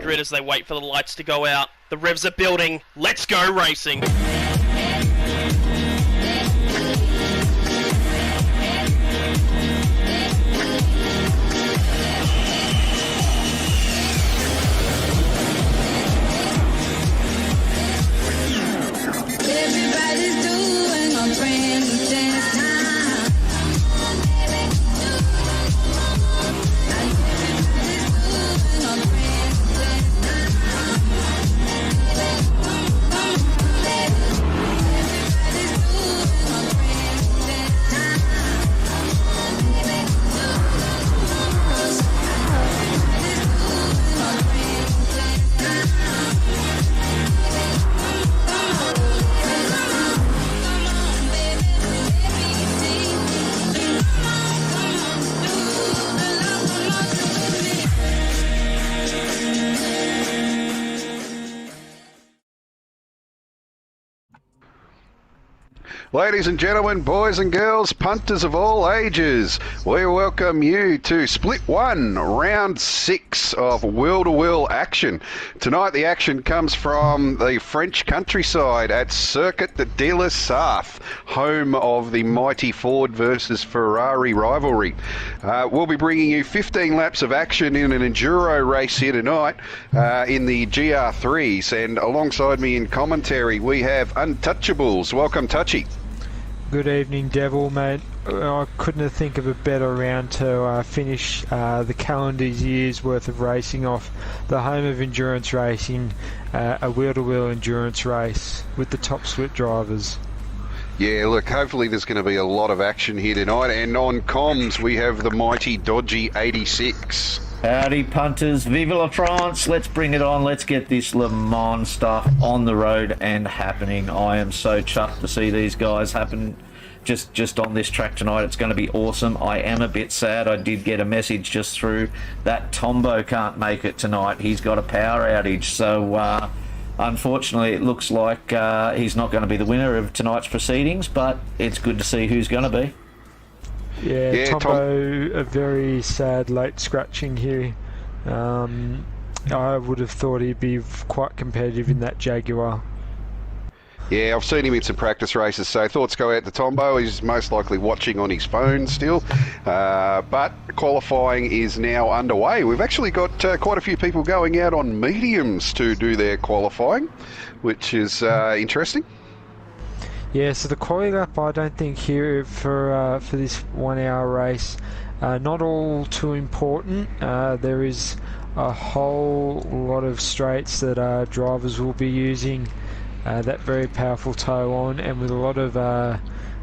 grid as they wait for the lights to go out. The revs are building. Let's go racing. Everybody's doing a friend dance time. Ladies and gentlemen, boys and girls, punters of all ages, we welcome you to Split 1, Round 6 of wheel-to-wheel action. Tonight the action comes from the French countryside at Circuit de la Sarthe, home of the mighty Ford versus Ferrari rivalry. We'll be bringing you 15 laps of action in an enduro race here tonight in the GR3s, and alongside me in commentary we have Untouchables. Welcome, Touchy. Good evening, Devil, mate. I couldn't think of a better round to finish the calendar year's worth of racing off. The home of endurance racing, a wheel-to-wheel endurance race with the top split drivers. Yeah, look, hopefully there's going to be a lot of action here tonight, and on comms we have the mighty Dodgy 86. Howdy punters, vive la France, let's bring it on, let's get this Le Mans stuff on the road and happening. I am so chuffed to see these guys happen just on this track tonight. It's going to be awesome. I am a bit sad, I did get a message just through that Tombo can't make it tonight. He's got a power outage, so unfortunately it looks like he's not going to be the winner of tonight's proceedings, but it's good to see who's going to be. Yeah, Tombo, a very sad late scratching here. I would have thought he'd be quite competitive in that Jaguar. Yeah, I've seen him in some practice races, so thoughts go out to Tombo. He's most likely watching on his phone still. But qualifying is now underway. We've actually got quite a few people going out on mediums to do their qualifying, which is interesting. Yeah, so the quality lap I don't think here for this 1 hour race, not all too important. There is a whole lot of straights that drivers will be using that very powerful tow on, and with a lot of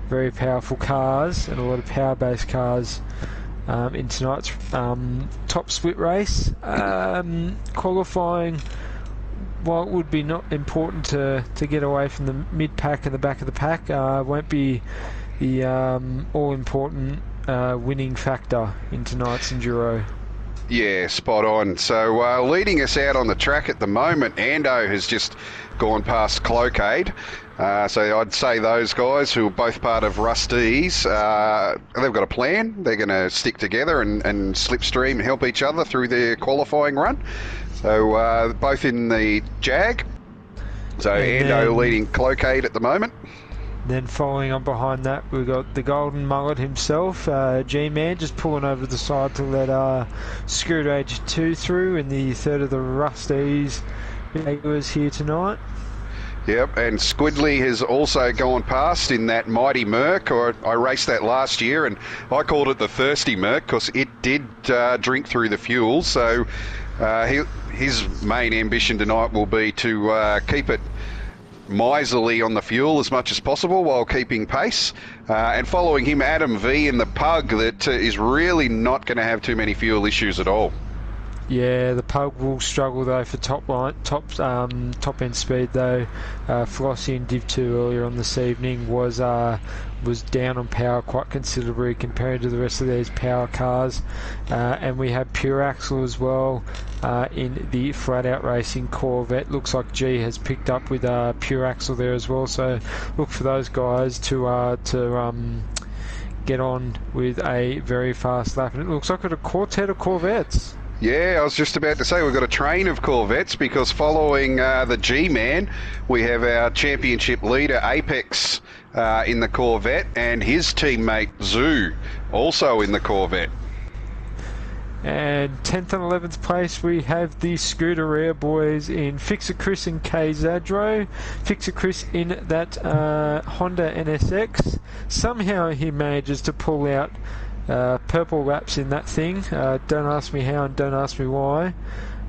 very powerful cars and a lot of power-based cars in tonight's top split race. Qualifying, while it would be not important to get away from the mid-pack and the back of the pack, won't be the all-important winning factor in tonight's Enduro. Yeah, spot on. So leading us out on the track at the moment, Ando has just gone past Cloakade. So I'd say those guys who are both part of Rusty's, they've got a plan. They're going to stick together and slipstream and help each other through their qualifying run. So both in the Jag. So Ando leading Cloakade at the moment. Then following on behind that, we've got the Golden Mullet himself, G-Man, just pulling over to the side to let Screwed Age 2 through in the third of the Rusty's Jaguars here tonight. Yep, and Squidley has also gone past in that mighty Merc. I raced that last year, and I called it the thirsty Merc because it did drink through the fuel. So his main ambition tonight will be to keep it miserly on the fuel as much as possible while keeping pace. And following him, Adam V in the Pug that is really not going to have too many fuel issues at all. Yeah, the Pug will struggle though for top end speed though. Flossie in Div 2 earlier on this evening was down on power quite considerably compared to the rest of these power cars. And we have Pure Axle as well in the Flat Out Racing Corvette. Looks like G has picked up with Pure Axle there as well. So look for those guys to get on with a very fast lap. And it looks like a quartet of Corvettes. Yeah, I was just about to say we've got a train of Corvettes because following the G-Man, we have our championship leader Apex in the Corvette and his teammate Zoo also in the Corvette. And 10th and 11th place we have the Scooter Rare boys in Fixer Chris and K Zadro. Fixer Chris in that Honda NSX. Somehow he manages to pull out purple laps in that thing. Don't ask me how and don't ask me why.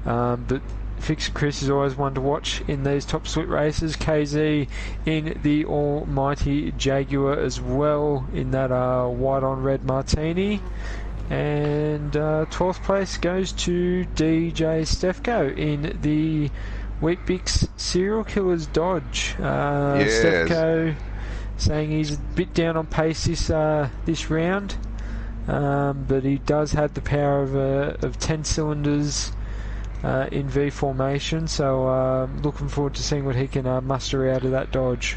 But Fixer Chris is always one to watch in these top split races. KZ in the almighty Jaguar as well in that white on red Martini. And 12th place goes to DJ Stefko in the Weet-Bix Serial Killers Dodge. Yes. Stefko saying he's a bit down on pace this round, but he does have the power of 10 cylinders in V formation, so looking forward to seeing what he can muster out of that Dodge.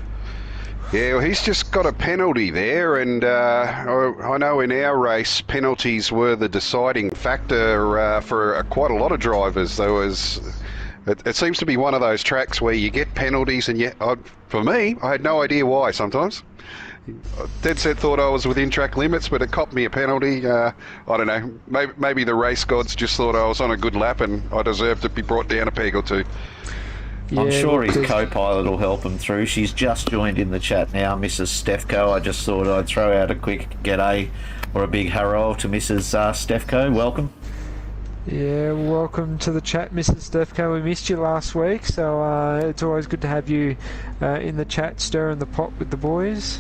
Yeah, well, he's just got a penalty there, and I know in our race penalties were the deciding factor for quite a lot of drivers. It seems to be one of those tracks where you get penalties, and yet, for me, I had no idea why sometimes. Dead set thought I was within track limits, but it copped me a penalty. I don't know, maybe the race gods just thought I was on a good lap and I deserved to be brought down a peg or two. I'm sure his because- co-pilot will help him through. She's just joined in the chat now, Mrs. Stefko. I just thought I'd throw out a quick g'day or a big hello to Mrs. Stefko. Welcome. Yeah, welcome to the chat, Mrs. Stefko. We missed you last week, so it's always good to have you in the chat, stirring the pot with the boys.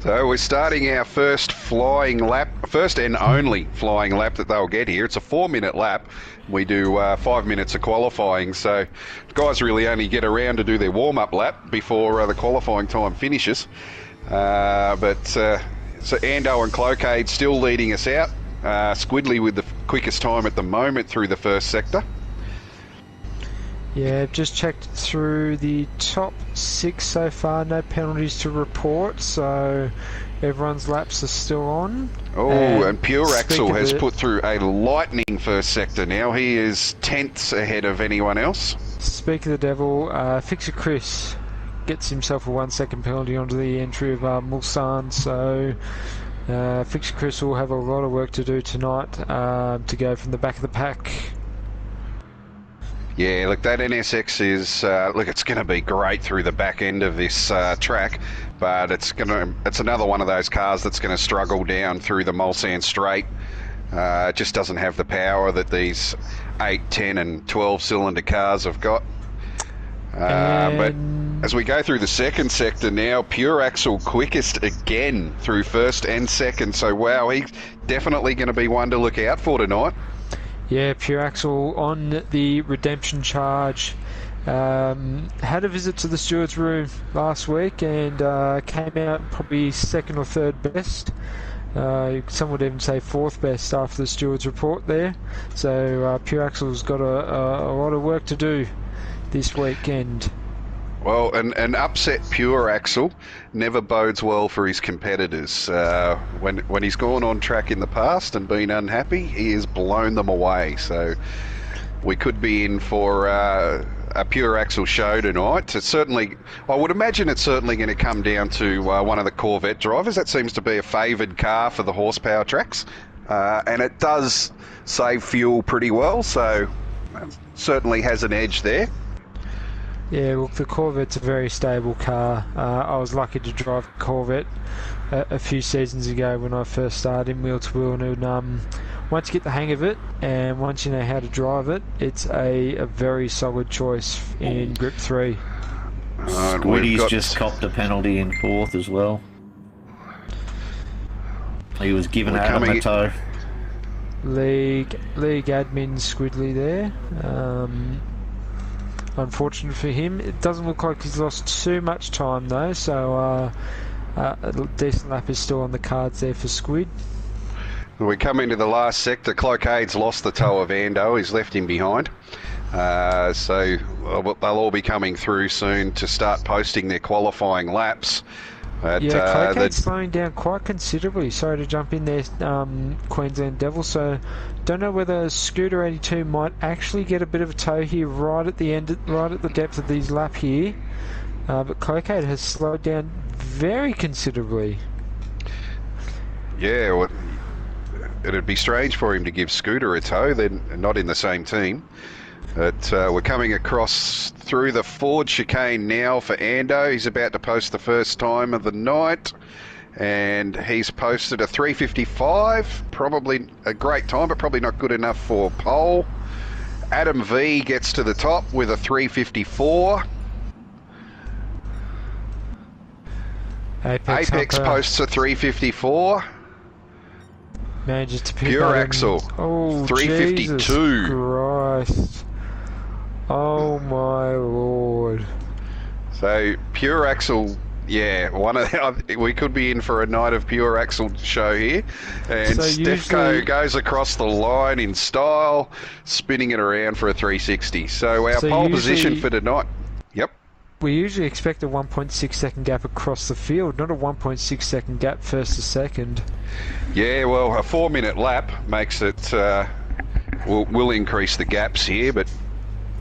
So we're starting our first flying lap, first and only flying lap that they'll get here. It's a 4-minute lap. We do 5 minutes of qualifying, so guys really only get around to do their warm-up lap before the qualifying time finishes. So Ando and Cloquet still leading us out. Squidly with the quickest time at the moment through the first sector. Yeah, I've just checked through the top 6 so far. No penalties to report, so everyone's laps are still on. Oh, and Pure speak Axel of has it- put through a lightning first sector now. He is tenths ahead of anyone else. Speak of the devil, Fixer Chris gets himself a 1-second penalty onto the entry of Mulsanne, so Fixer Chris will have a lot of work to do tonight to go from the back of the pack. Yeah, look, that NSX is it's going to be great through the back end of this track, but it's another one of those cars that's going to struggle down through the Mulsanne Straight. It just doesn't have the power that these 8, 10 and 12 cylinder cars have got. But as we go through the second sector now, Pure Axel quickest again through first and second, so wow, he's definitely going to be one to look out for tonight. Yeah, Pure Axel on the redemption charge. Had a visit to the steward's room last week and came out probably second or third best. Some would even say fourth best after the steward's report there. So Pure Axel's got a lot of work to do this weekend. Well, an upset Pure Axel never bodes well for his competitors. When he's gone on track in the past and been unhappy, he has blown them away. So we could be in for a Pure Axel show tonight. I would imagine it's certainly going to come down to one of the Corvette drivers. That seems to be a favoured car for the horsepower tracks, and it does save fuel pretty well. So certainly has an edge there. Yeah, look, the Corvette's a very stable car. I was lucky to drive a Corvette a few seasons ago when I first started in wheel-to-wheel, and once you get the hang of it and once you know how to drive it, it's a very solid choice in Grip 3. Squiddy's just copped a penalty in fourth as well. He was given out of a toe. League admin Squidly there. Unfortunate for him. It doesn't look like he's lost too much time though, so a decent lap is still on the cards there for Squid. We come into the last sector. Cloquet's lost the toe of Ando. He's left him behind. So they'll all be coming through soon to start posting their qualifying laps. But, Yeah, Clocade's slowing down quite considerably. Sorry to jump in there, Queensland Devil. So, don't know whether Scooter 82 might actually get a bit of a tow here, right at the end, right at the depth of these lap here. But Clocade has slowed down very considerably. Yeah, well, it'd be strange for him to give Scooter a tow. They're not in the same team. But we're coming across through the Ford chicane now for Ando. He's about to post the first time of the night, and he's posted a 3:55. Probably a great time, but probably not good enough for pole. Adam V gets to the top with a 3:54. Apex posts a 3:54. Manages to pick Pure up Axel, 3:52. Jesus Christ. Oh my lord. So Pure Axel, yeah, we could be in for a night of Pure Axel show here. And So Stefko usually- goes across the line in style, spinning it around for a 360. So our So pole position usually- for tonight. Yep. We usually expect a 1.6 second gap across the field, not a 1.6 second gap first to second. Yeah, well, a 4-minute lap makes it. Will increase the gaps here, but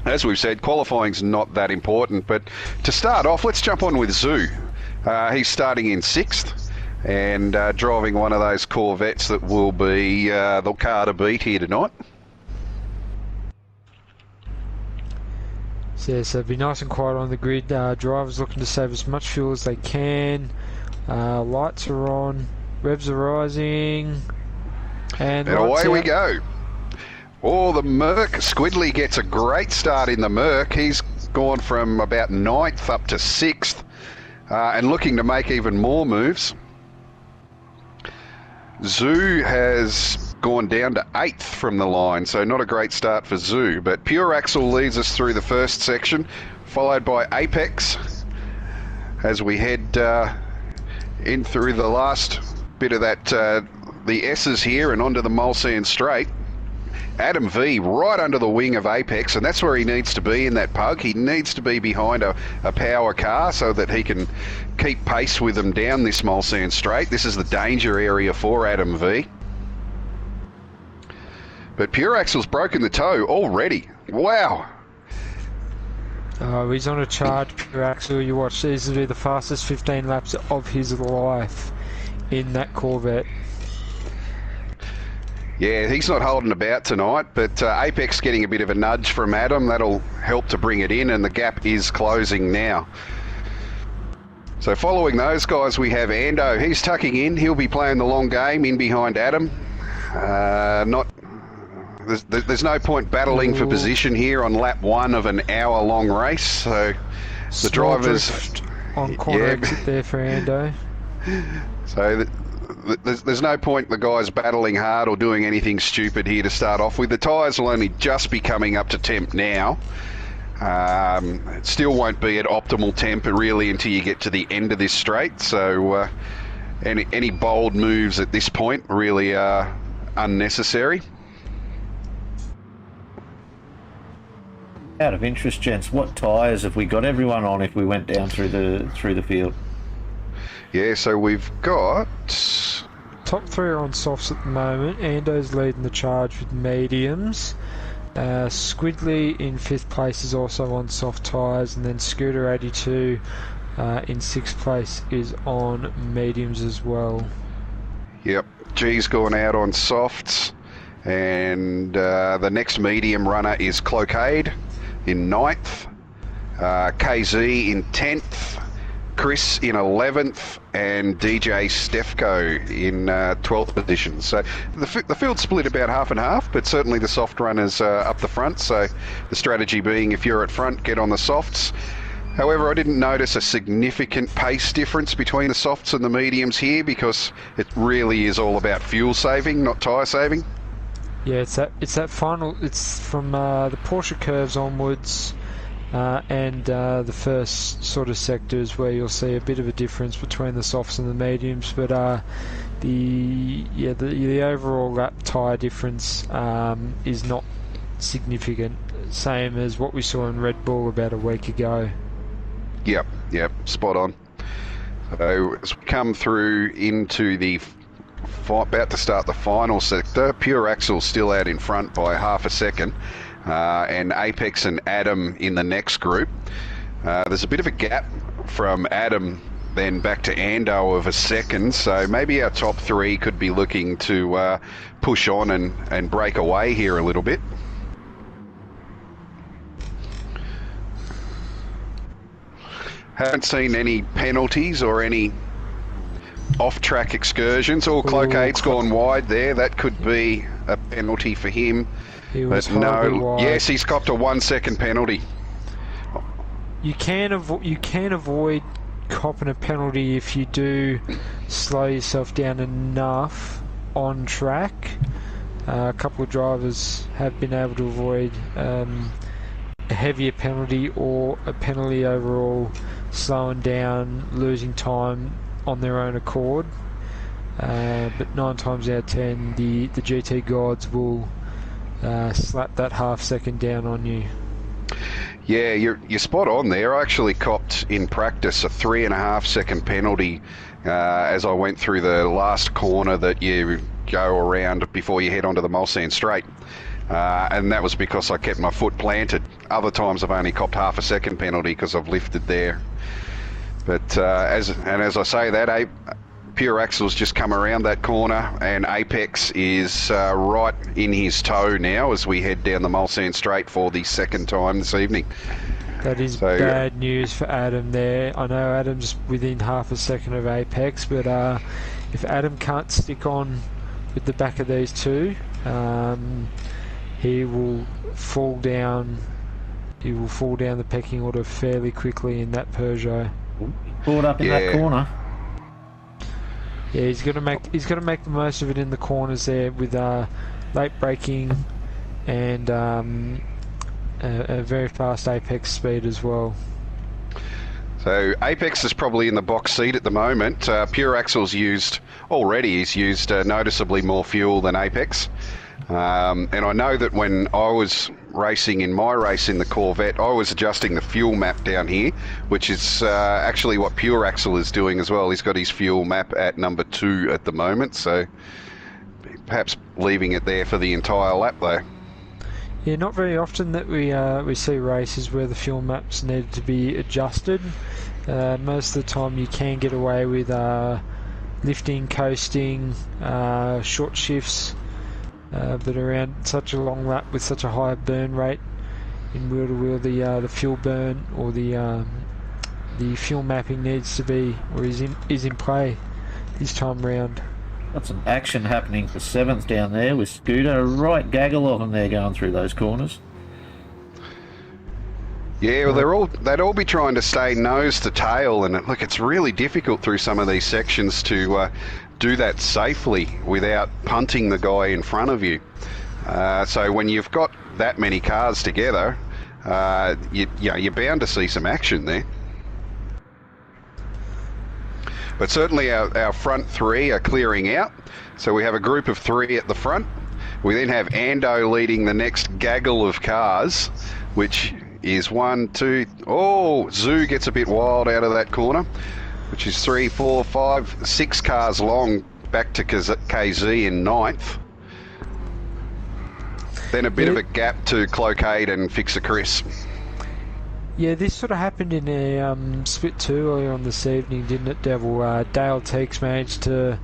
as we've said, qualifying's not that important. But to start off, let's jump on with Zoo. He's starting in 6th and driving one of those Corvettes that will be the car to beat here tonight. So, yeah, so be nice and quiet on the grid. Drivers looking to save as much fuel as they can. Lights are on, revs are rising, and away we out. go. Oh, the Merc. Squidley gets a great start in the Merc. He's gone from about 9th up to 6th and looking to make even more moves. Zoo has gone down to 8th from the line, so not a great start for Zoo. But Pure Axel leads us through the first section, followed by Apex as we head in through the last bit of that, the S's here and onto the Mulsanne Straight. Adam V right under the wing of Apex, and that's where he needs to be in that pug. He needs to be behind a power car so that he can keep pace with them down this Mulsanne Straight. This is the danger area for Adam V. But Pure Axel's broken the toe already. Wow. Oh, he's on a charge, Pure Axel. You watch, these will be the fastest 15 laps of his life in that Corvette. Yeah, he's not holding about tonight, but Apex getting a bit of a nudge from Adam. That'll help to bring it in, and the gap is closing now. So following those guys, we have Ando. He's tucking in. He'll be playing the long game in behind Adam. There's no point battling for position here on lap 1 of an hour-long race. So the drivers drift on corner exit there for Ando. So there's no point the guys battling hard or doing anything stupid here to start off with. The tyres will only just be coming up to temp now. It still won't be at optimal temp really until you get to the end of this straight. So any bold moves at this point really are unnecessary. Out of interest, gents, what tyres have we got everyone on if we went down through the field? Yeah, so we've got... Top 3 are on softs at the moment. Ando's leading the charge with mediums. Squidley in 5th place is also on soft tyres, and then Scooter 82 in 6th place is on mediums as well. Yep, G's gone out on softs, and the next medium runner is Clocaide in 9th, KZ in 10th, Chris in 11th, and DJ Stefko in 12th position. So the field split about half and half, but certainly the soft runners up the front. So the strategy being, if you're at front, get on the softs. However, I didn't notice a significant pace difference between the softs and the mediums here, because it really is all about fuel saving, not tyre saving. Yeah, it's that final. It's from the Porsche curves onwards. And the first sort of sectors where you'll see a bit of a difference between the softs and the mediums, but the overall lap tyre difference is not significant, same as what we saw in Red Bull about a week ago. Yep, spot on. So as we come through into the about to start the final sector, Pure Axle still out in front by half a second, and Apex and Adam in the next group. There's a bit of a gap from Adam then back to Ando of a second, so maybe our top three could be looking to push on and break away here a little bit. Haven't seen any penalties or any off-track excursions. Cloacade's gone wide there. That could be a penalty for him. He was But no, horribly wide. yes, he's copped a 1 second penalty. You can avoid copping a penalty if you do slow yourself down enough on track. A couple of drivers have been able to avoid a heavier penalty or a penalty overall, slowing down, losing time on their own accord. But 9 times out of 10, the GT gods will slap that half second down on you. Yeah, you're spot on there. I actually copped in practice a 3.5 second penalty as I went through the last corner that you go around before you head onto the Mulsanne Straight. And that was because I kept my foot planted. Other times I've only copped half a second penalty because I've lifted there. But as I say that, Pure Axle's just come around that corner, and Apex is right in his toe now as we head down the Mulsanne Straight for the second time this evening. That is bad news for Adam there. I know Adam's within half a second of Apex, but if Adam can't stick on with the back of these two, he will fall down. He will fall down the pecking order fairly quickly in that Peugeot. Caught up in that corner. Yeah, he's got to make the most of it in the corners there with late braking and a very fast Apex speed as well. So Apex is probably in the box seat at the moment. Pure Axle's used noticeably more fuel than Apex. And I know that when I was racing in my race in the Corvette, I was adjusting the fuel map down here, which is actually what Pure Axle is doing as well. He's got his fuel map at number 2 at the moment, so perhaps leaving it there for the entire lap though. Yeah, not very often that we see races where the fuel maps need to be adjusted. Most of the time you can get away with lifting, coasting, short shifts. But around such a long lap with such a high burn rate in wheel to wheel, the fuel burn or the fuel mapping needs to be, or is in play this time round. Got some action happening for 7th down there with Scooter. Right gaggle of them there going through those corners. Yeah, well, they'd all be trying to stay nose to tail, and look, it's really difficult through some of these sections to do that safely without punting the guy in front of you. So when you've got that many cars together, you're bound to see some action there. But certainly our front three are clearing out. So we have a group of 3 at the front. We then have Ando leading the next gaggle of cars, which is 1, 2... Oh, Zoo gets a bit wild out of that corner, which is 3, 4, 5, 6 cars long back to KZ in 9th. Then a bit of a gap to Cloacaid and Fixer Chris. Yeah, this sort of happened in a split 2 earlier on this evening, didn't it, Devil? Dale Teeks managed to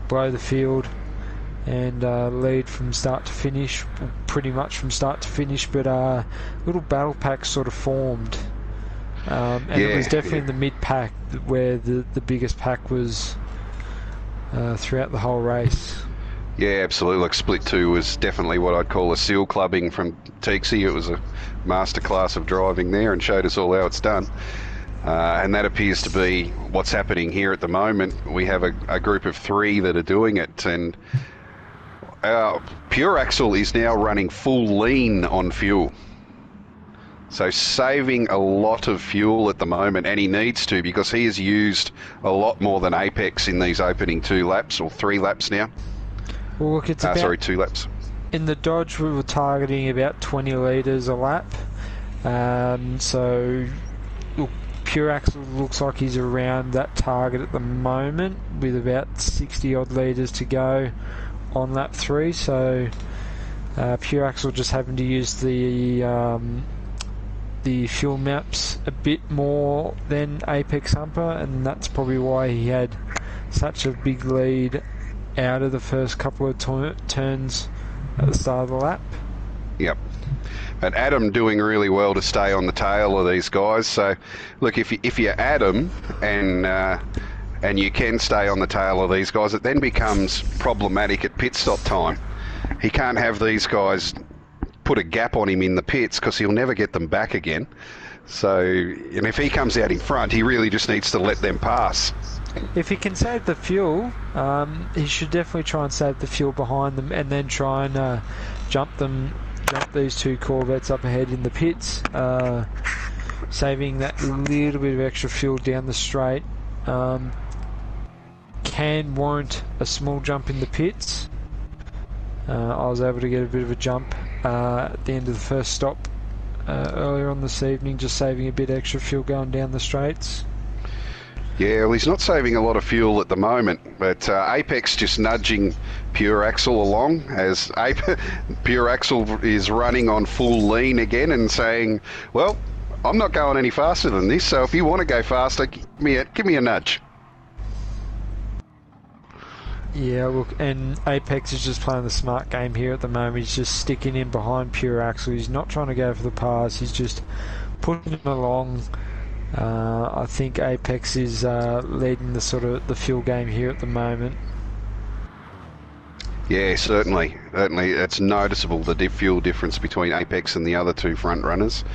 blow the field and lead from start to finish, pretty much from start to finish, but little battle packs sort of formed. And it was definitely in the mid-pack where the biggest pack was throughout the whole race. Yeah, absolutely. Like split 2 was definitely what I'd call a seal clubbing from Teeksy. It was a masterclass of driving there and showed us all how it's done. And that appears to be what's happening here at the moment. We have a group of 3 that are doing it, and Pure Axle is now running full lean on fuel. So saving a lot of fuel at the moment, and he needs to, because he has used a lot more than Apex in these opening 2 laps, or 3 laps now. Well, look, it's about, 2 laps. In the Dodge, we were targeting about 20 litres a lap. So, look, Pure Axle looks like he's around that target at the moment with about 60 odd litres to go on lap 3, so Pure Axle just having to use the fuel maps a bit more than Apex Humper, and that's probably why he had such a big lead out of the first couple of turns at the start of the lap. Yep. But Adam doing really well to stay on the tail of these guys. So, look, if you're Adam and you can stay on the tail of these guys, it then becomes problematic at pit stop time. He can't have these guys put a gap on him in the pits because he'll never get them back again. So, and if he comes out in front, he really just needs to let them pass. If he can save the fuel, he should definitely try and save the fuel behind them and then try and jump these two Corvettes up ahead in the pits, saving that little bit of extra fuel down the straight. Can warrant a small jump in the pits. I was able to get a bit of a jump at the end of the first stop earlier on this evening, just saving a bit extra fuel going down the straights. Yeah, well, he's not saving a lot of fuel at the moment, but Apex just nudging Pure Axle along as Pure Axle is running on full lean again and saying, well, I'm not going any faster than this, so if you want to go faster, give me a nudge. Yeah, look, and Apex is just playing the smart game here at the moment. He's just sticking in behind Pure Axle. He's not trying to go for the pass. He's just pushing him along. I think Apex is leading the fuel game here at the moment. Yeah, certainly. It's noticeable, the fuel difference between Apex and the other two front runners.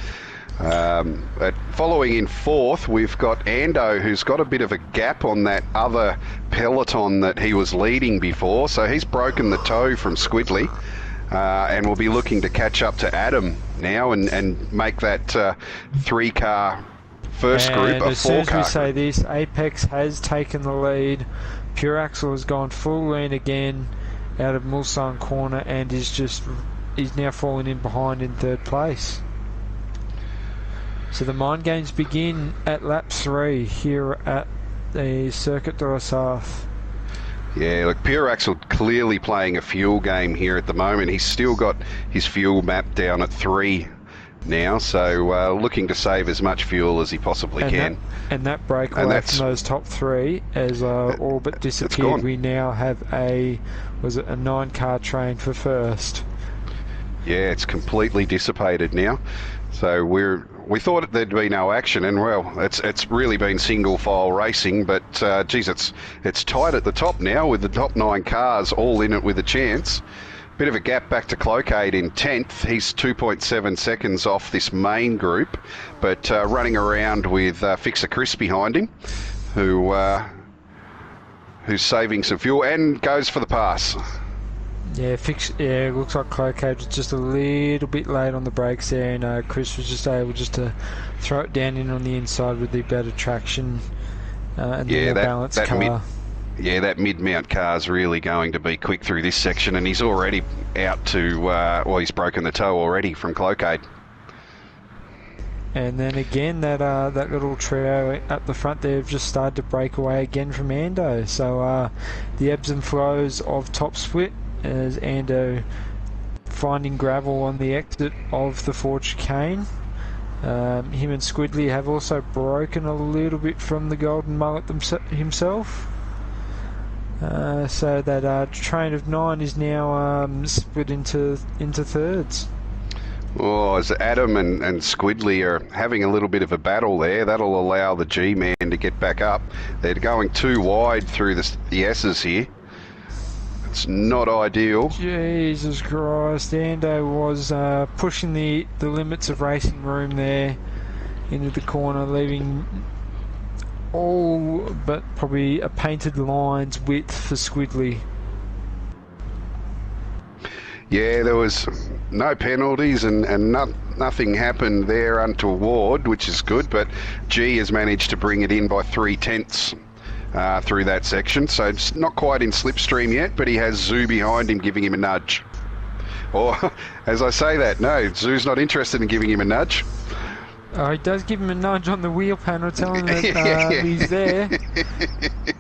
But following in fourth, we've got Ando, who's got a bit of a gap on that other peloton that he was leading before. So he's broken the toe from Squidley, and will be looking to catch up to Adam now and make that three-car first group a as soon four-car. as we say this, Apex has taken the lead. Pure Axle has gone full lean again out of Mulsanne corner and is now falling in behind in third place. So the mind games begin at lap 3 here at the Circuit de la Sarthe. Yeah, look, Pure Axle clearly playing a fuel game here at the moment. He's still got his fuel map down at 3 now, so looking to save as much fuel as he possibly can. That breakaway from those top 3 has all but disappeared. We now have a 9-car train for first. Yeah, it's completely dissipated now. So we thought there'd be no action, and well, it's really been single file racing. But geez, it's tight at the top now with the top 9 cars all in it with a chance. Bit of a gap back to Cloquet in 10th. He's 2.7 seconds off this main group, but running around with Fixer Chris behind him, who's saving some fuel and goes for the pass. Yeah, it looks like Cloquet was just a little bit late on the brakes there, and Chris was just able to throw it down in on the inside with the better traction and the more balanced car. That mid-mount car's really going to be quick through this section, and he's already out to, he's broken the toe already from Cloquet. And then again, that little trio at the front there have just started to break away again from Ando. So the ebbs and flows of top split as Ando finding gravel on the exit of the Ford chicane. Him and Squidley have also broken a little bit from the Golden Mullet himself. So that train of 9 is now split into thirds. Oh, as Adam and Squidley are having a little bit of a battle there, that'll allow the G-Man to get back up. They're going too wide through the S's here. It's not ideal. Jesus Christ, Ando was pushing the limits of racing room there into the corner, leaving all but probably a painted line's width for Squidley. Yeah, there was no penalties and nothing happened there untoward, which is good, but G has managed to bring it in by 3/10 through that section, so it's not quite in slipstream yet, but he has Zoo behind him giving him a nudge. Or, as I say that, no, Zoo's not interested in giving him a nudge. Oh, he does give him a nudge on the wheel panel, telling him that he's there,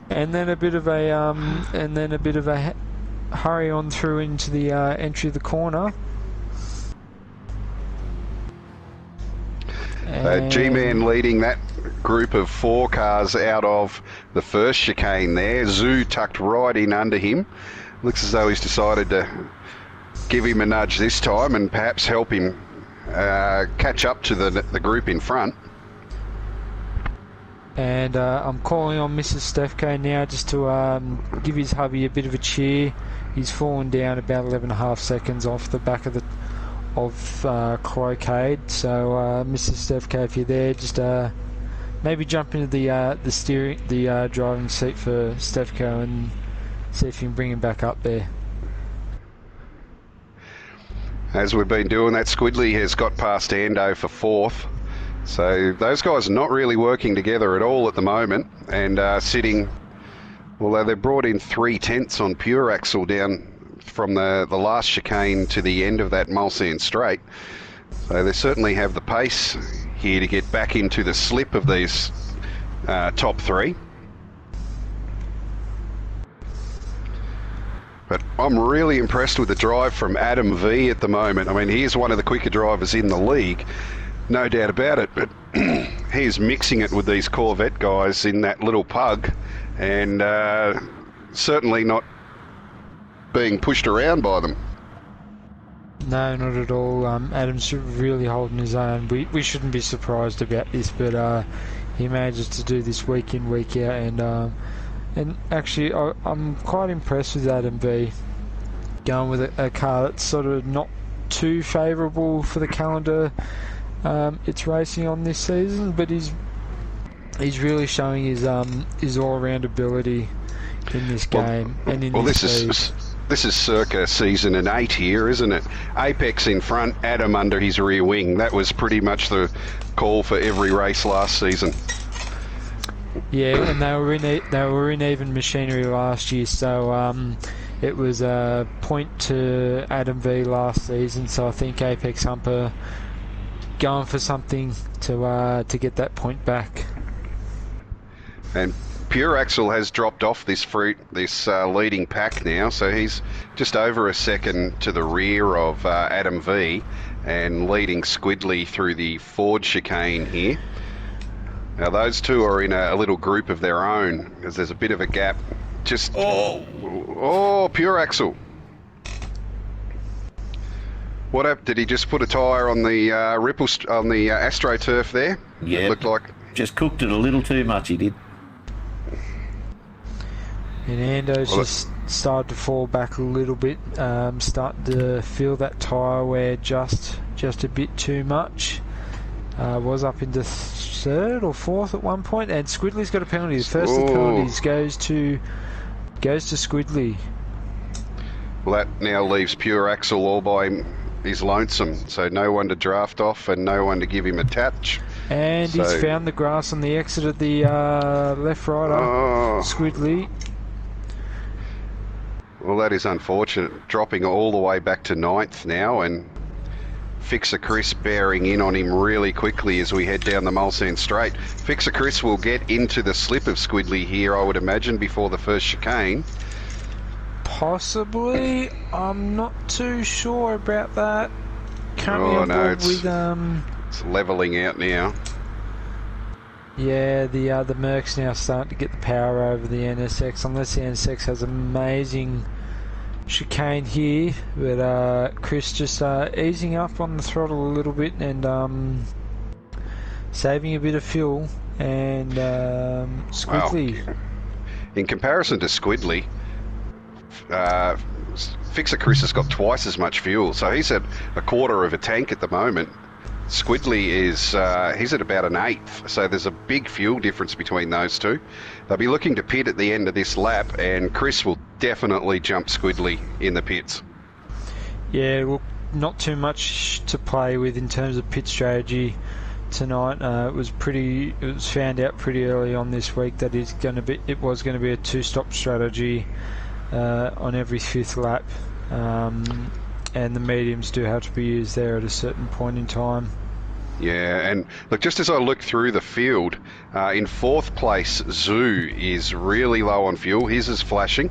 and then a bit of a hurry on through into the entry of the corner. G-Man leading that group of 4 cars out of the first chicane there. Zoo tucked right in under him. Looks as though he's decided to give him a nudge this time and perhaps help him catch up to the group in front. And I'm calling on Mrs. Stefko now just to give his hubby a bit of a cheer. He's fallen down about 11.5 seconds off the back of Cloquet. So Mrs. Stefko, if you're there, just maybe jump into the driving seat for Stefko and see if you can bring him back up there. As we've been doing that, Squidley has got past Ando for 4th. So those guys are not really working together at all at the moment, and sitting, although they've brought in 3/10 on Pure Axle down from the last chicane to the end of that Mulsanne straight. So they certainly have the pace here to get back into the slip of these top 3. But I'm really impressed with the drive from Adam V at the moment. I mean, he's one of the quicker drivers in the league, no doubt about it, but he's mixing it with these Corvette guys in that little pug, and certainly not being pushed around by them. No, not at all. Adam's really holding his own. We shouldn't be surprised about this, but he manages to do this week in, week out, and actually I'm quite impressed with Adam V, going with a car that's sort of not too favourable for the calendar it's racing on this season, but he's really showing his all-round ability in this game and in this league. This is circa season and 8 here, isn't it? Apex in front, Adam under his rear wing. That was pretty much the call for every race last season. Yeah, and they were in even machinery last year, so it was a point to Adam V last season. So I think Apex Humper going for something to get that point back. And Pure Axle has dropped off this leading pack now, so he's just over a second to the rear of Adam V and leading Squidley through the Ford chicane here. Now those two are in a little group of their own, because there's a bit of a gap. Just Pure Axle. What happened? Did he just put a tyre on the AstroTurf there? Yeah, it looked like just cooked it a little too much. He did. And Ando's just started to fall back a little bit, starting to feel that tyre wear just a bit too much. Was up into 3rd or 4th at one point, and Squidley's got a penalty. The first of the penalties goes to Squidley. Well, that now leaves Pure Axle all by his lonesome, so no one to draft off and no one to give him a touch. And he's found the grass on the exit of the left rider, Squidley. Well, that is unfortunate. Dropping all the way back to 9th now, and Fixer Chris bearing in on him really quickly as we head down the Mulsanne straight. Fixer Chris will get into the slip of Squidley here, I would imagine, before the first chicane. Possibly. I'm not too sure about that. It's levelling out now. Yeah, the Merc's now starting to get the power over the NSX, unless the NSX has amazing chicane here, but Chris just easing up on the throttle a little bit and saving a bit of fuel, and Squidley. Wow. In comparison to Squidley, Fixer Chris has got twice as much fuel, so he's at a quarter of a tank at the moment. Squidley is he's at about an 1/8, so there's a big fuel difference between those two. They'll be looking to pit at the end of this lap, and Chris will definitely jump Squidley in the pits. Yeah, well, not too much to play with in terms of pit strategy tonight. It was found out pretty early on this week that it was going to be a 2-stop strategy on every 5th lap. And the mediums do have to be used there at a certain point in time. Yeah, and look, just as I look through the field, in fourth place, Zoo is really low on fuel. His is flashing,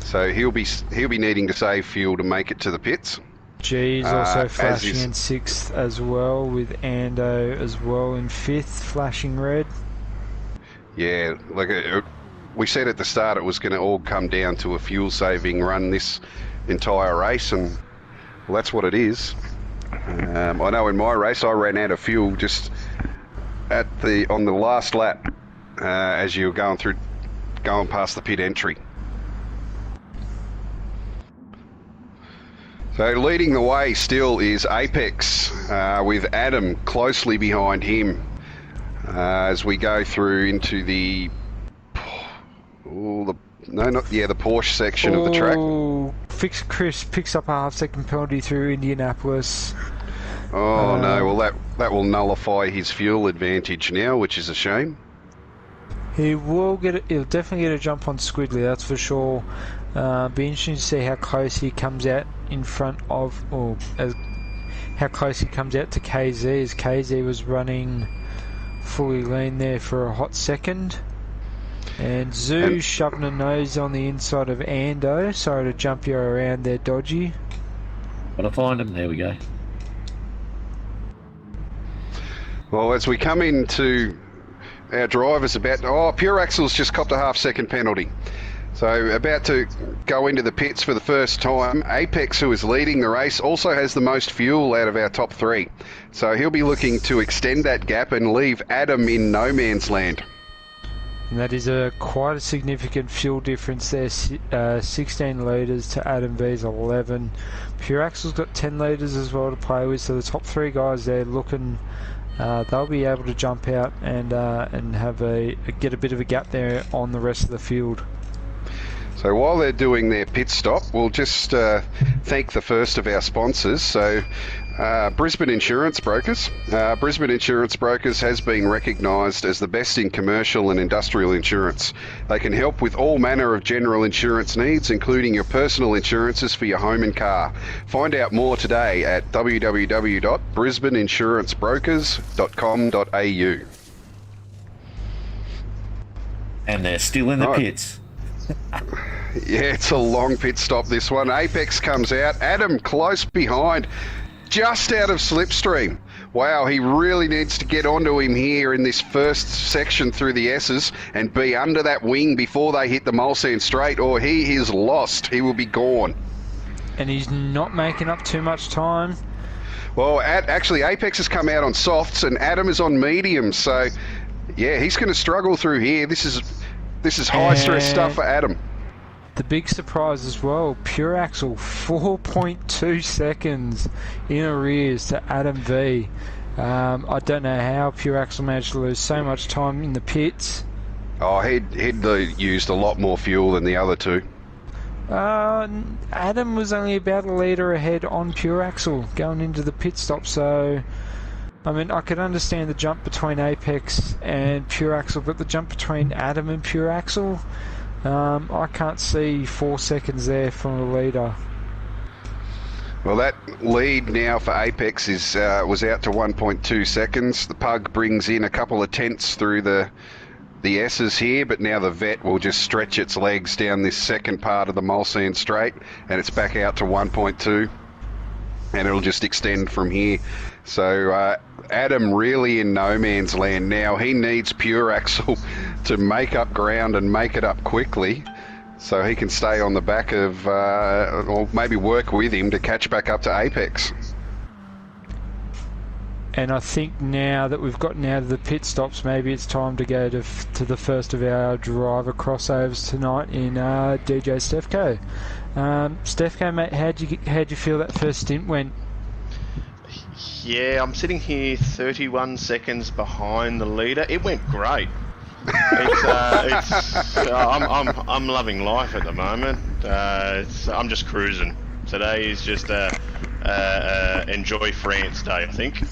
so he'll be needing to save fuel to make it to the pits. G is also as flashing is- in sixth as well, with Ando as well in fifth, flashing red. Yeah, like we said at the start, it was going to all come down to a fuel-saving run this entire race, and well, that's what it is. I know in my race I ran out of fuel just on the last lap as you were going past the pit entry. So leading the way still is Apex, with Adam closely behind him as we go through into the Porsche section of the track. Oh, Chris picks up a half-second penalty through Indianapolis. Oh no, well that will nullify his fuel advantage now, which is a shame. He'll definitely get a jump on Squidley, that's for sure. Be interesting to see how close he comes out in front of, how close he comes out to KZ, as KZ was running fully lean there for a hot second. And Zoo shoving a nose on the inside of Ando. Sorry to jump you around there, Dodgy. Gotta find him. There we go. Well, as we come into our drivers Pure Axel's just copped a half-second penalty. So about to go into the pits for the first time. Apex, who is leading the race, also has the most fuel out of our top three. So he'll be looking to extend that gap and leave Adam in no man's land. And that is quite a significant fuel difference there. 16 litres to Adam V's 11. Pure Axel's got 10 litres as well to play with, so the top three guys there looking, they'll be able to jump out and have get a bit of a gap there on the rest of the field. So while they're doing their pit stop, we'll just thank the first of our sponsors. So Brisbane Insurance Brokers. Brisbane Insurance Brokers has been recognised as the best in commercial and industrial insurance. They can help with all manner of general insurance needs, including your personal insurances for your home and car. Find out more today at www.brisbaneinsurancebrokers.com.au. And they're still in the pits. Yeah, it's a long pit stop, this one. Apex comes out. Adam close behind, just out of slipstream. Wow, he really needs to get onto him here in this first section through the S's and be under that wing before they hit the Mulsanne straight, or he is lost. He will be gone. And he's not making up too much time. Well, actually, Apex has come out on softs and Adam is on mediums, so yeah, he's going to struggle through here. This is high stress stuff for Adam. The big surprise as well, Pure Axel 4.2 seconds in arrears to Adam V. I don't know how Pure Axel managed to lose so much time in the pits. Oh, he'd used a lot more fuel than the other two. Adam was only about a litre ahead on Pure Axel going into the pit stop, so I mean, I could understand the jump between Apex and Pure Axel, but the jump between Adam and Pure Axel, I can't see 4 seconds there from the leader. Well, that lead now for Apex was out to 1.2 seconds. The Pug brings in a couple of tenths through the S's here, but now the Vet will just stretch its legs down this second part of the Mulsanne straight, and it's back out to 1.2, and it'll just extend from here. So Adam really in no man's land now. He needs Pure Axel to make up ground and make it up quickly so he can stay on the back of, or maybe work with him to catch back up to Apex. And I think now that we've gotten out of the pit stops, maybe it's time to go to the first of our driver crossovers tonight in DJ Stefko. Stefko, mate, how'd you feel that first stint went? Yeah, I'm sitting here 31 seconds behind the leader. It went great. I'm loving life at the moment. I'm just cruising. Today is just enjoy France day, I think.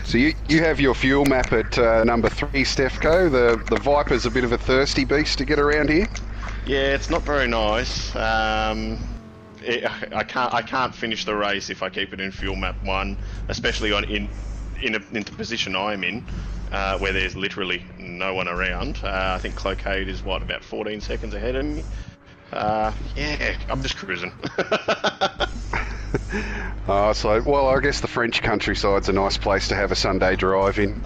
So you have your fuel map at number 3, Stefko. The Viper's a bit of a thirsty beast to get around here. Yeah, it's not very nice. I can't finish the race if I keep it in fuel map 1, especially into the position I'm in, where there's literally no one around. I think Cloquet is about 14 seconds ahead of me. Yeah, I'm just cruising. Well, I guess the French countryside's a nice place to have a Sunday drive in.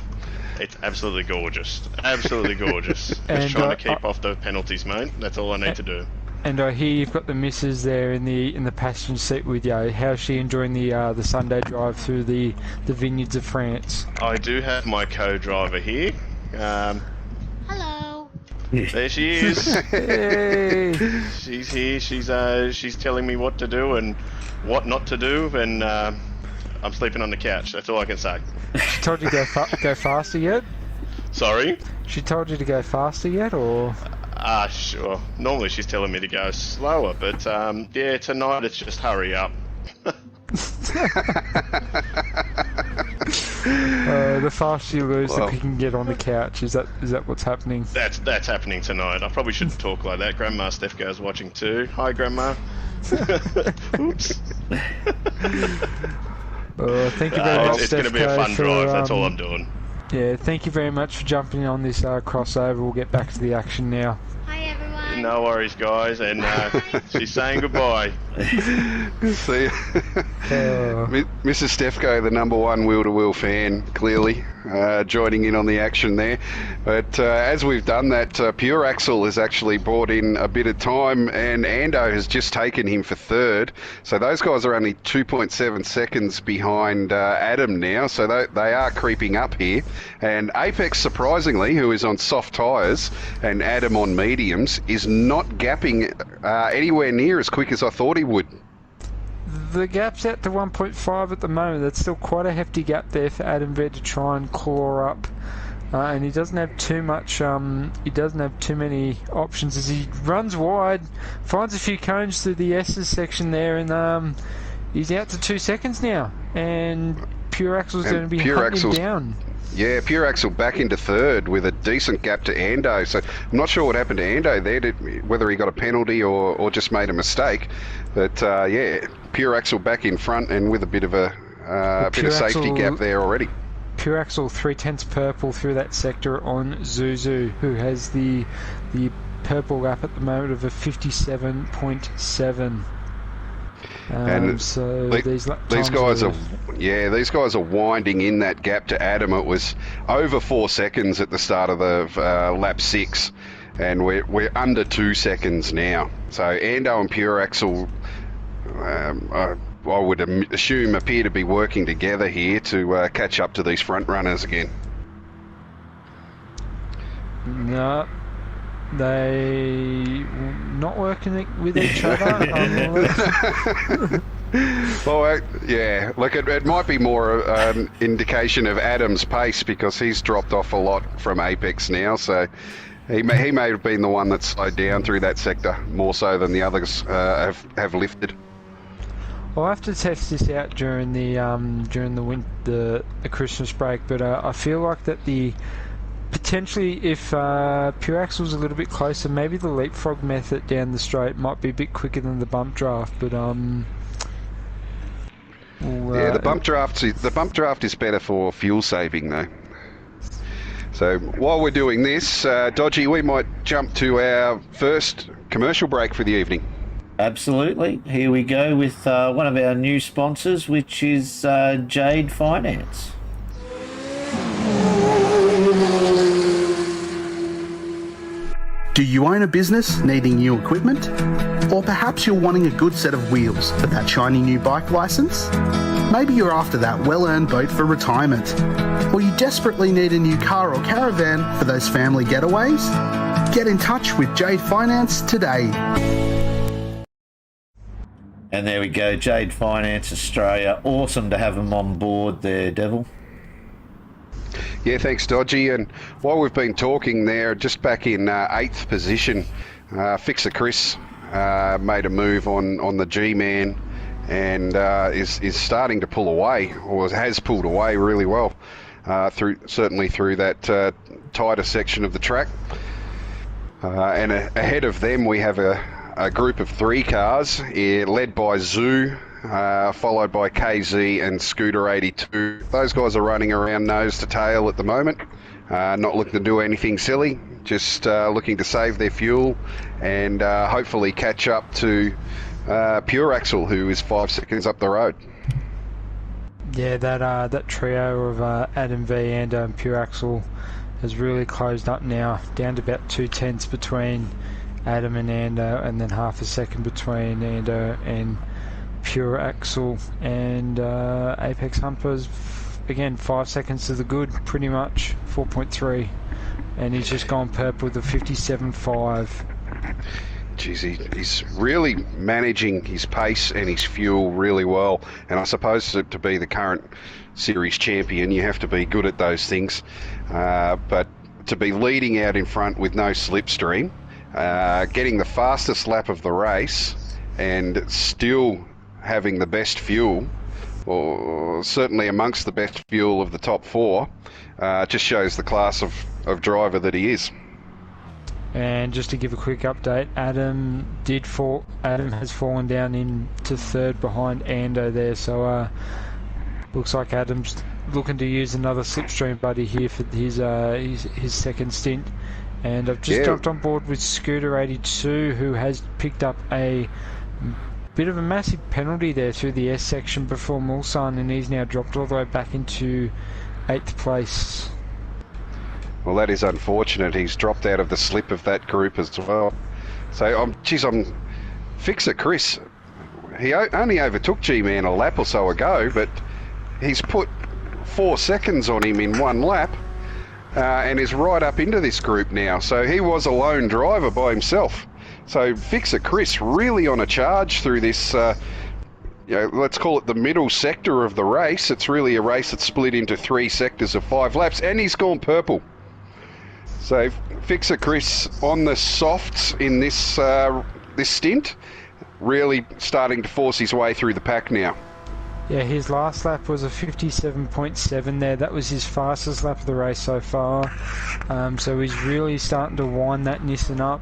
It's absolutely gorgeous. Absolutely gorgeous. And, Just trying to keep off the penalties, mate. That's all I need to do. And I hear you've got the missus there in the passenger seat with you. How's she enjoying the Sunday drive through the vineyards of France? I do have my co-driver here. Hello. There she is. Hey. She's here. She's telling me what to do and what not to do, and I'm sleeping on the couch. That's all I can say. She told you to go faster yet? Sorry? She told you to go faster yet, or? Sure. Normally she's telling me to go slower, but yeah, tonight it's just hurry up. The faster you lose, the quicker you can get on the couch. Is that what's happening? That's happening tonight. I probably shouldn't talk like that. Grandma Stefko's watching too. Hi, Grandma. Oops. Thank you very much, it's going to be a fun drive. That's all I'm doing. Yeah, thank you very much for jumping on this crossover. We'll get back to the action now. Hi, everyone. No worries, guys. And she's saying goodbye. See you. Mrs. Stefko, the #1 wheel-to-wheel fan, clearly joining in on the action there. But as we've done that, Pure Axle has actually brought in a bit of time, and Ando has just taken him for third. So those guys are only 2.7 seconds behind Adam now, so they are creeping up here. And Apex, surprisingly, who is on soft tyres, and Adam on mediums, is not gapping anywhere near as quick as I thought he would. The gap's out to 1.5 at the moment. That's still quite a hefty gap there for Adam Ved to try and claw up. And he doesn't have too much. He doesn't have too many options as he runs wide, finds a few cones through the S's section there, and he's out to 2 seconds now. And Pure Axle's going to be hunting him down. Yeah, Pure Axle back into third with a decent gap to Ando. So I'm not sure what happened to Ando there, whether he got a penalty or just made a mistake. But yeah, Pure Axle back in front and with a bit of safety gap there already. Pure Axle 3/10 purple through that sector on Zuzu, who has the purple gap at the moment of a 57.7. And so these guys are winding in that gap to Adam. It was over 4 seconds at the start of the lap 6, and we're under 2 seconds now. So Ando and Pure Axle, I would assume, appear to be working together here to catch up to these front runners again. No. They not working with each other. Well, yeah, look, it might be more an indication of Adam's pace because he's dropped off a lot from Apex now, so he may have been the one that slowed down through that sector more so than the others have lifted. I'll have to test this out during the Christmas break, but I feel like that potentially, if Pure Axle's a little bit closer, maybe the leapfrog method down the straight might be a bit quicker than the bump draft. But yeah, the bump draft is better for fuel saving though. So while we're doing this, Dodgy, we might jump to our first commercial break for the evening. Absolutely. Here we go with one of our new sponsors, which is Jade Finance. Do you own a business needing new equipment? Or perhaps you're wanting a good set of wheels for that shiny new bike license? Maybe you're after that well-earned boat for retirement. Or you desperately need a new car or caravan for those family getaways? Get in touch with Jade Finance today. And there we go, Jade Finance Australia. Awesome to have them on board there, Devil. Yeah, thanks, Dodgy. And while we've been talking there, just back in 8th position, Fixer Chris made a move on the G-Man and is starting to pull away, or has pulled away really well, certainly through that tighter section of the track. And ahead of them we have a group of 3 cars led by Zoo, followed by KZ and Scooter 82. Those guys are running around nose to tail at the moment, not looking to do anything silly, just looking to save their fuel and hopefully catch up to Pure Axle, who is 5 seconds up the road. Yeah, that trio of Adam V, Ando and Pure Axle has really closed up now, down to about 2/10 between Adam and Ando, and then half a second between Ando and Pure Axle. And Apex Humpers, again, 5 seconds to the good, pretty much, 4.3. And he's just gone purple with a 57.5. Geez, he's really managing his pace and his fuel really well. And I suppose to be the current series champion, you have to be good at those things. But to be leading out in front with no slipstream, getting the fastest lap of the race, and still having the best fuel, or certainly amongst the best fuel of the top four, just shows the class of driver that he is. And just to give a quick update, Adam has fallen down into third behind Ando there, so looks like Adam's looking to use another slipstream buddy here for his second stint. And I've just jumped on board with Scooter 82, who has picked up a bit of a massive penalty there through the S section before Mulsanne, and he's now dropped all the way back into 8th place. Well, that is unfortunate. He's dropped out of the slip of that group as well. So, Fixer Chris, he only overtook G-Man a lap or so ago, but he's put 4 seconds on him in one lap, and is right up into this group now. So he was a lone driver by himself. So Fixer Chris really on a charge through this, let's call it the middle sector of the race. It's really a race that's split into 3 sectors of 5 laps, and he's gone purple. So Fixer Chris on the softs in this stint, really starting to force his way through the pack now. Yeah, his last lap was a 57.7 there. That was his fastest lap of the race so far. So he's really starting to wind that Nissan up,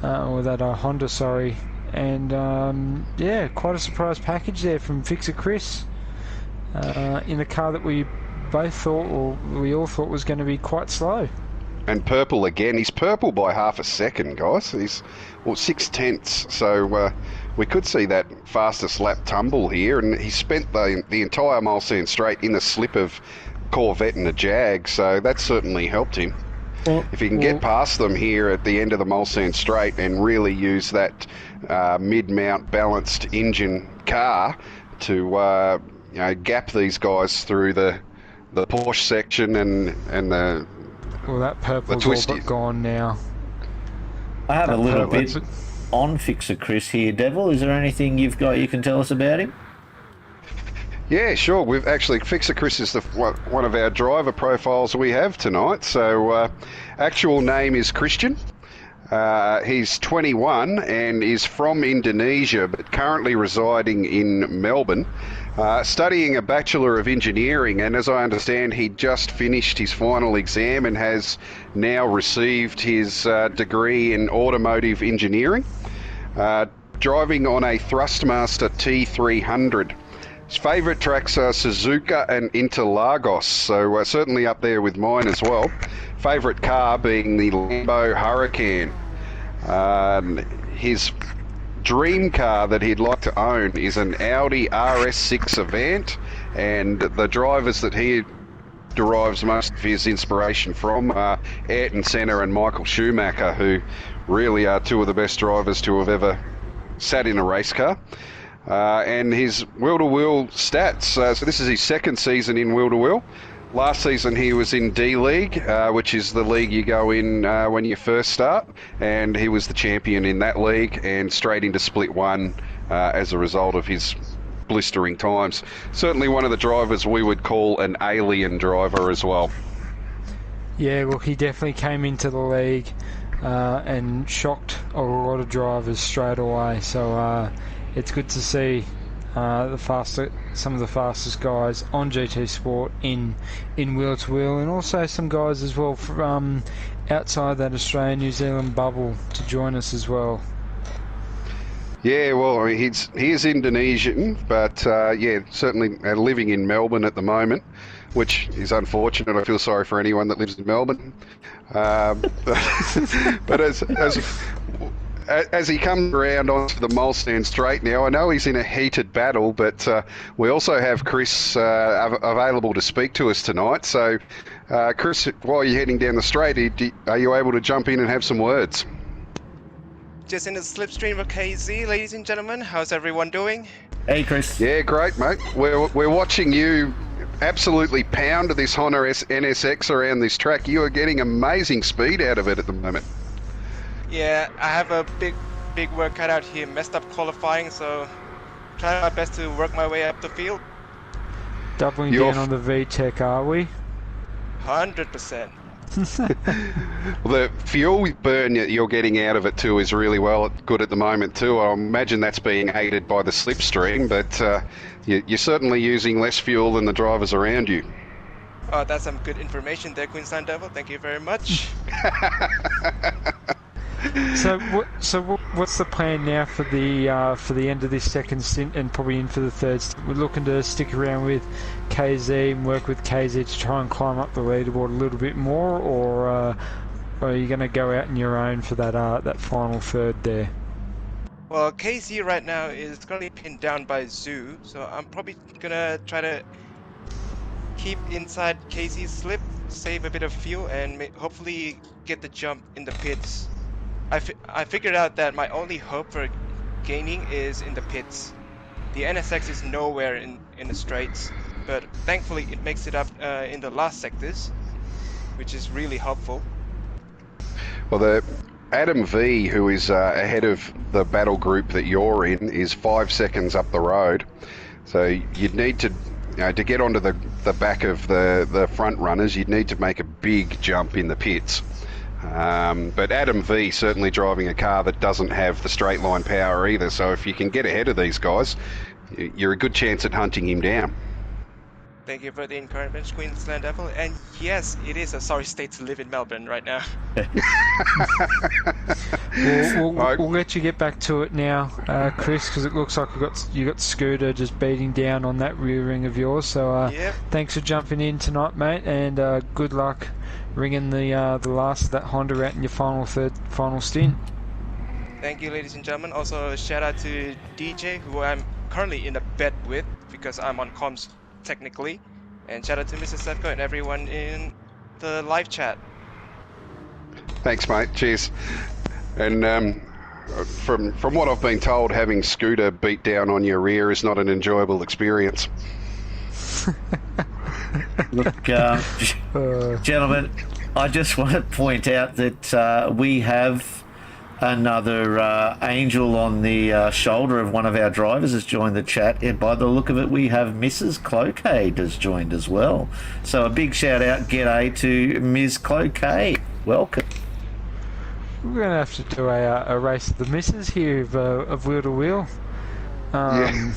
or that Honda, sorry. And quite a surprise package there from Fixer Chris in a car that we all thought was going to be quite slow. And purple again. He's purple by half a second, guys. He's 6/10. So we could see that fastest lap tumble here. And he spent the entire Mulsanne straight in the slip of Corvette and a Jag. So that certainly helped him. If he can get past them here at the end of the Mulsanne straight and really use that mid-mount balanced engine car to gap these guys through the Porsche section and the... Well, that purple's all but gone now. I have a little bit on Fixer Chris here, Devil. Is there anything you can tell us about him? Yeah, sure. We've actually, Fixer Chris is one of our driver profiles we have tonight. So actual name is Christian. He's 21 and is from Indonesia, but currently residing in Melbourne, studying a Bachelor of Engineering. And as I understand, he just finished his final exam and has now received his degree in automotive engineering, driving on a Thrustmaster T300. His favourite tracks are Suzuka and Interlagos, so certainly up there with mine as well. Favourite car being the Lambo Huracan. His dream car that he'd like to own is an Audi RS6 Avant, and the drivers that he derives most of his inspiration from are Ayrton Senna and Michael Schumacher, who really are two of the best drivers to have ever sat in a race car. And his wheel-to-wheel stats, so this is his second season in wheel-to-wheel. Last season he was in D-League, which is the league you go in when you first start, and he was the champion in that league and straight into Split 1 as a result of his blistering times. Certainly one of the drivers we would call an alien driver as well. Yeah, look, he definitely came into the league and shocked a lot of drivers straight away, so it's good to see some of the fastest guys on GT Sport in wheel-to-wheel, and also some guys as well from outside that Australia-New Zealand bubble to join us as well. Yeah, well, I mean, he is Indonesian, but yeah, certainly living in Melbourne at the moment, which is unfortunate. I feel sorry for anyone that lives in Melbourne. But as he comes around onto the Molestan Straight now, I know he's in a heated battle, but we also have Chris available to speak to us tonight. So, Chris, while you're heading down the straight, are you able to jump in and have some words? Just in the slipstream of KZ, ladies and gentlemen. How's everyone doing? Hey, Chris. Yeah, great, mate. We're watching you absolutely pound this Honda NSX around this track. You are getting amazing speed out of it at the moment. Yeah, I have a big work cut out here. Messed up qualifying, so trying my best to work my way up the field. Doubling down on the VTEC, are we? 100%. Well, the fuel burn that you're getting out of it too is really good at the moment too. I imagine that's being aided by the slipstream, but you're certainly using less fuel than the drivers around you. Oh, that's some good information there, Queensland Devil. Thank you very much. So what's the plan now for the end of this second stint and probably in for the third stint? We're looking to stick around with KZ and work with KZ to try and climb up the leaderboard a little bit more, or are you going to go out on your own for that final third there? Well, KZ right now is currently pinned down by Zoo, so I'm probably gonna try to keep inside KZ's slip, save a bit of fuel, and hopefully get the jump in the pits. I figured out that my only hope for gaining is in the pits. The NSX is nowhere in the straights, but thankfully it makes it up in the last sectors, which is really helpful. Well, the Adam V, who is ahead of the battle group that you're in, is 5 seconds up the road. So you'd need to, to get onto the back of the front runners, you'd need to make a big jump in the pits. But Adam V certainly driving a car that doesn't have the straight line power either, so if you can get ahead of these guys, you're a good chance at hunting him down. Thank you for the encouragement, Queensland Devil. And yes, it is a sorry state to live in Melbourne right now. We'll let you get back to it now, Chris, because it looks like you got Scooter just beating down on that rear ring of yours. So yep. Thanks for jumping in tonight, mate, and good luck ringing the last of that Honda out in your final stint. Thank you, ladies and gentlemen. Also, shout out to DJ, who I'm currently in a bed with because I'm on comms technically, and shout out to Mr. Sefko and everyone in the live chat. Thanks, mate. Cheers. And from what I've been told, having Scooter beat down on your rear is not an enjoyable experience. Look, gentlemen, I just want to point out that we have another angel on the shoulder of one of our drivers has joined the chat, and by the look of it, we have Mrs. Cloquet has joined as well. So a big shout out, g'day to Ms. Cloquet. Welcome. We're going to have to do a race of the misses here of wheel to wheel. Yeah.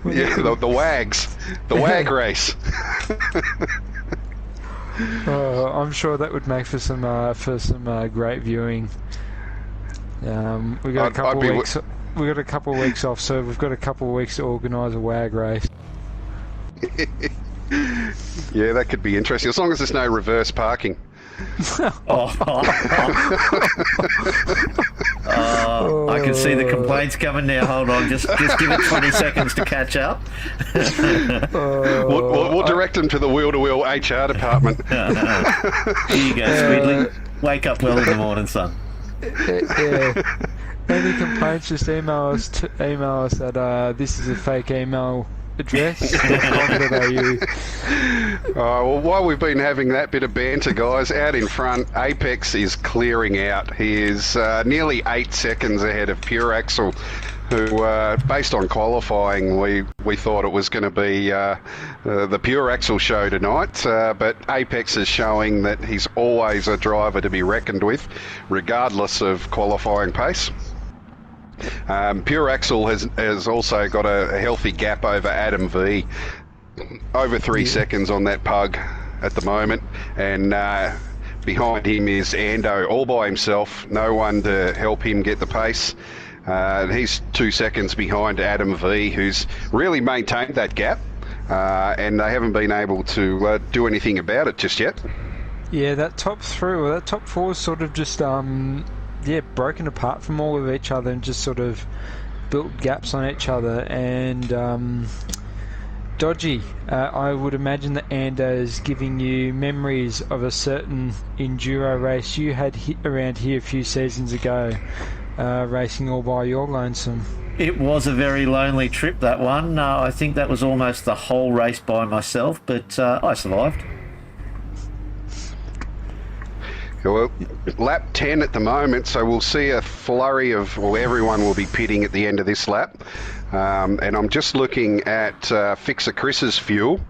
Yeah, the wags, the wag race. I'm sure that would make for some great viewing. We got a couple of weeks. We got a couple of weeks off, so we've got a couple of weeks to organise a wag race. Yeah, that could be interesting as long as there's no reverse parking. I can see the complaints coming now. Hold on, just give it 20 seconds to catch up. We'll direct them to the wheel-to-wheel HR department. Here you go, Squidly. Wake up well in the morning, son. Yeah. Any complaints, just email us at this is a fake email address. Well, while we've been having that bit of banter, guys, out in front, Apex is clearing out. He is nearly 8 seconds ahead of Pure Axle, who, based on qualifying, we thought it was going to be the Pure Axle show tonight, but Apex is showing that he's always a driver to be reckoned with, regardless of qualifying pace. Pure Axle has also got a healthy gap over Adam V, over 3 seconds on that pug at the moment, and behind him is Ando all by himself, no one to help him get the pace. He's 2 seconds behind Adam V, who's really maintained that gap, and they haven't been able to do anything about it just yet. Yeah, that top three or that top four is sort of just broken apart from all of each other and just sort of built gaps on each other. And Dodgy, I would imagine that Ando is giving you memories of a certain enduro race you had around here a few seasons ago, racing all by your lonesome. It was a very lonely trip, that one. I think that was almost the whole race by myself, but I survived. Well, lap 10 at the moment, so we'll see a flurry of, well, everyone will be pitting at the end of this lap. And I'm just looking at Fixer Chris's fuel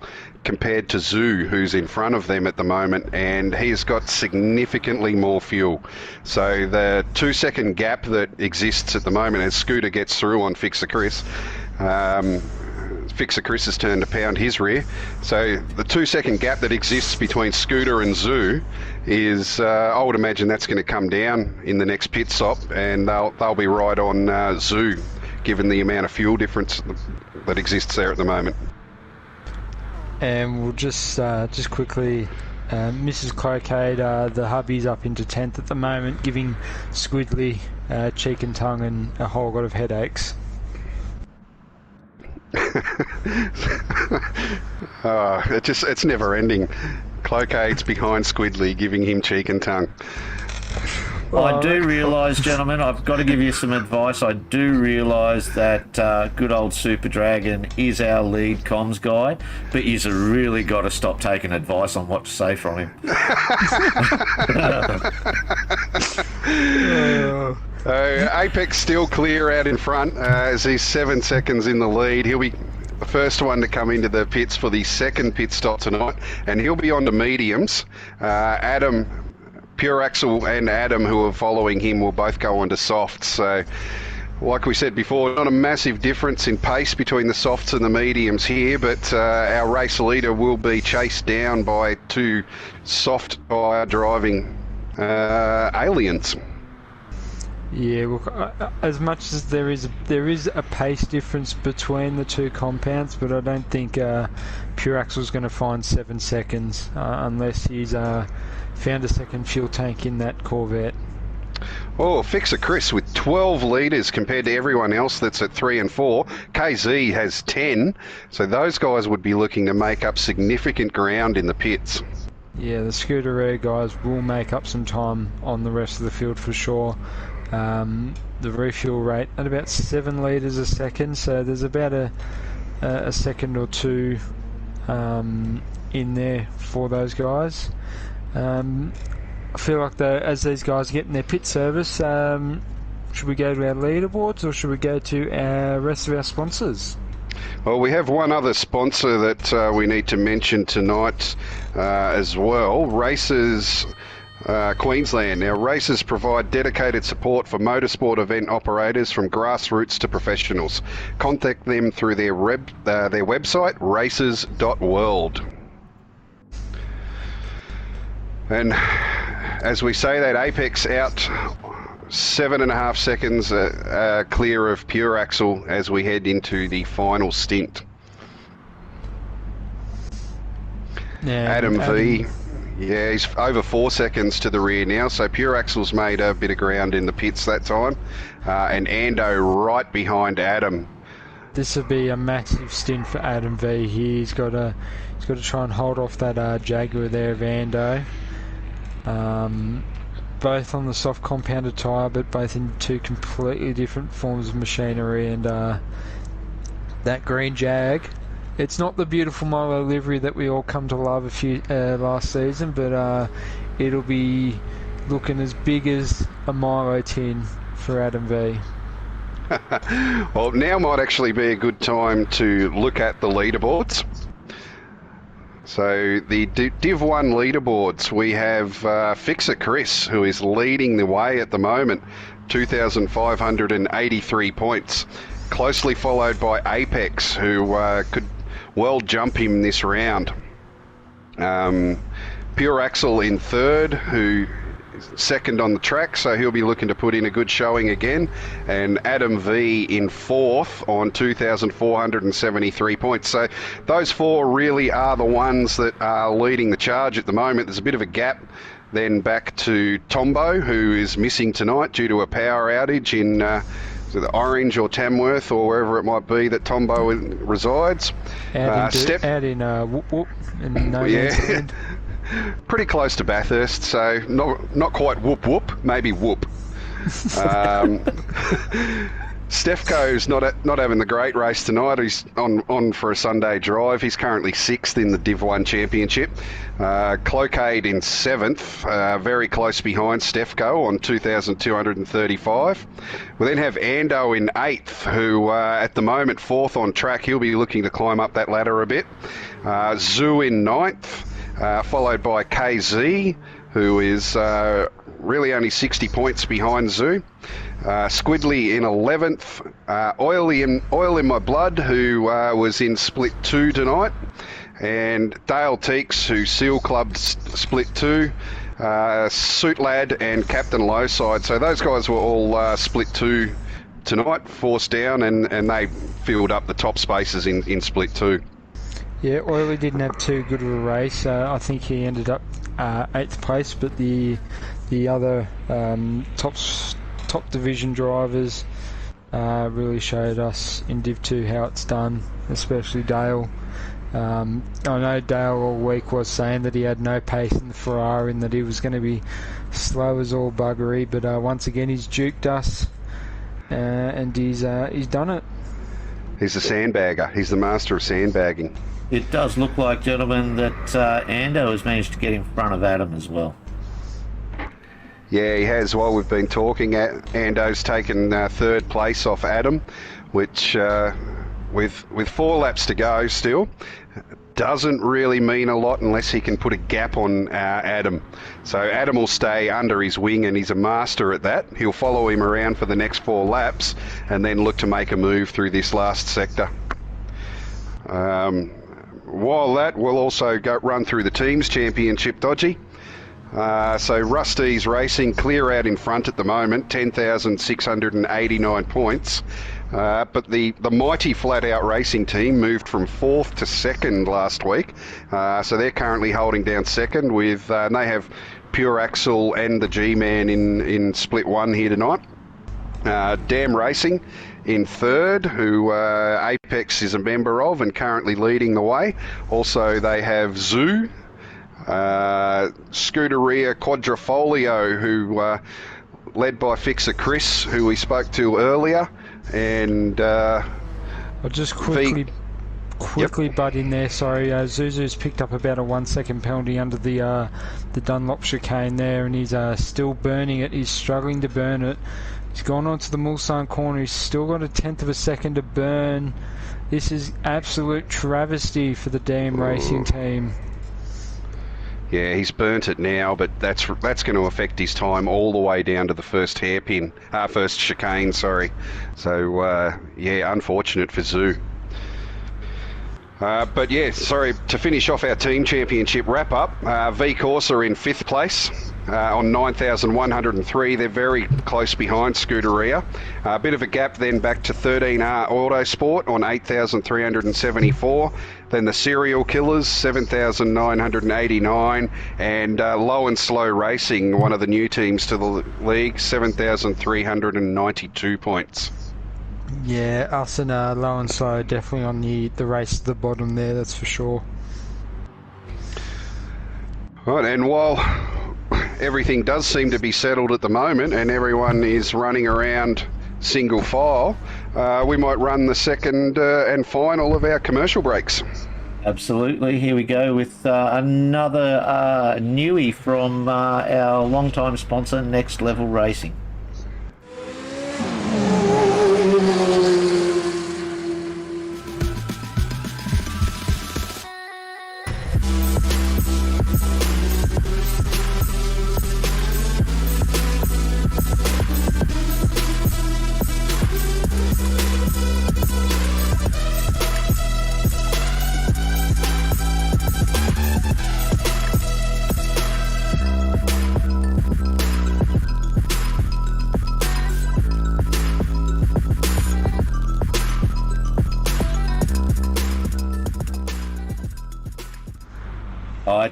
compared to Zoo, who's in front of them at the moment, and he's got significantly more fuel. So the 2 second gap that exists at the moment as Scooter gets through on Fixer Chris, Fixer Chris has turned to pound his rear. So the 2 second gap that exists between Scooter and Zoo is, I would imagine that's going to come down in the next pit stop, and they'll be right on Zoo, given the amount of fuel difference that exists there at the moment. And we'll just quickly, Mrs. Cloakade, the hubby's up into 10th at the moment, giving Squidly cheek and tongue and a whole lot of headaches. It's never ending. Cloacade's behind Squidly, giving him cheek and tongue. I do realise, gentlemen, I've got to give you some advice. I do realise that good old Super Dragon is our lead comms guy, but you've really got to stop taking advice on what to say from him. Apex still clear out in front as he's 7 seconds in the lead. He'll be the first one to come into the pits for the second pit stop tonight, and he'll be on the mediums. Adam, Pure Axel and Adam, who are following him, will both go on to softs. So, like we said before, not a massive difference in pace between the softs and the mediums here, but our race leader will be chased down by two soft tyre driving aliens. Yeah, look, as much as there is a pace difference between the two compounds, but I don't think Pure Axel's going to find 7 seconds unless he's found a second fuel tank in that Corvette. Oh, Fixer Chris with 12 litres compared to everyone else that's at 3 and 4. KZ has 10, so those guys would be looking to make up significant ground in the pits. Yeah, the Scooter Air guys will make up some time on the rest of the field for sure. The refuel rate at about 7 litres a second, so there's about a second or two in there for those guys. I feel like as these guys get in their pit service, should we go to our leaderboards or should we go to our rest of our sponsors? Well, we have one other sponsor that we need to mention tonight as well. Races Queensland. Now, Races provide dedicated support for motorsport event operators from grassroots to professionals. Contact them through their website, races.world. And as we say that, Apex out 7.5 seconds clear of Pure Axel as we head into the final stint. Yeah, Adam V, yeah, he's over 4 seconds to the rear now, so Pure Axel's made a bit of ground in the pits that time. And Ando right behind Adam. This will be a massive stint for Adam V. He's got to try and hold off that Jaguar there of Ando. Both on the soft compounded tyre, but both in two completely different forms of machinery. And that green Jag, it's not the beautiful Milo livery that we all come to love last season, but it'll be looking as big as a Milo tin for Adam V. Well, now might actually be a good time to look at the leaderboards. So the Div 1 leaderboards, we have Fixer Chris, who is leading the way at the moment, 2,583 points, closely followed by Apex, who could well jump him this round. Pure Axel in third, who second on the track, so he'll be looking to put in a good showing again. And Adam V in fourth on 2,473 points. So those four really are the ones that are leading the charge at the moment. There's a bit of a gap then back to Tombo, who is missing tonight due to a power outage in the Orange or Tamworth or wherever it might be that Tombo resides. Out in Whoop Whoop in no man's land. Pretty close to Bathurst, so not quite Whoop Whoop, maybe Whoop. Stefko's not having the great race tonight. He's on for a Sunday drive. He's currently sixth in the Div 1 Championship. Cloquet in seventh, very close behind Stefko on 2,235. We then have Ando in eighth, who at the moment fourth on track. He'll be looking to climb up that ladder a bit. Zoo in ninth, followed by KZ, who is really only 60 points behind Zoo. Squidly in 11th. Oil in My Blood, who was in Split 2 tonight. And Dale Teeks, who seal clubbed Split 2. Suit Lad and Captain Lowside. So those guys were all Split 2 tonight, forced down, and they filled up the top spaces in Split 2. Yeah, Oily didn't have too good of a race. I think he ended up 8th place, but the other top division drivers really showed us in Div 2 how it's done, especially Dale. I know Dale all week was saying that he had no pace in the Ferrari and that he was going to be slow as all buggery, but once again he's duked us and he's done it. He's a sandbagger. He's the master of sandbagging. It does look like, gentlemen, that Ando has managed to get in front of Adam as well. Yeah, he has. While we've been talking, Ando's taken third place off Adam, which with 4 laps to go still, doesn't really mean a lot unless he can put a gap on Adam. So Adam will stay under his wing, and he's a master at that. He'll follow him around for the next 4 laps and then look to make a move through this last sector. While that, we'll also run through the Teams Championship, Dodgy. So Rusty's Racing clear out in front at the moment, 10,689 points. But the mighty Flat Out Racing team moved from 4th to 2nd last week. So they're currently holding down 2nd with, and they have Pure Axle and the G-Man in Split 1 here tonight. Dam Racing in 3rd, who Apex is a member of and currently leading the way. Also, they have Zoo, Scuderia Quadrifolio, who led by Fixer Chris, who we spoke to earlier, and I'll just quickly butt in there. Sorry, Zuzu's picked up about a 1 second penalty under the Dunlop chicane there, and he's still burning it. He's struggling to burn it. He's gone onto the Mulsanne corner. He's still got a 1/10 of a second to burn. This is absolute travesty for the Dam Racing team. Yeah, he's burnt it now, but that's going to affect his time all the way down to the first first chicane, sorry. So, yeah, unfortunate for Zoo. But yeah, sorry, to finish off our team championship wrap-up, V Corsa in 5th place on 9,103. They're very close behind Scuderia. A bit of a gap then back to 13R Autosport on 8,374. Then the Serial Killers, 7,989. And Low and Slow Racing, one of the new teams to the league, 7,392 points. Yeah, us and Low and Slow definitely on the race to the bottom there, that's for sure. Right, and while everything does seem to be settled at the moment and everyone is running around single file, we might run the second and final of our commercial breaks. Absolutely. Here we go with another newie from our long-time sponsor, Next Level Racing.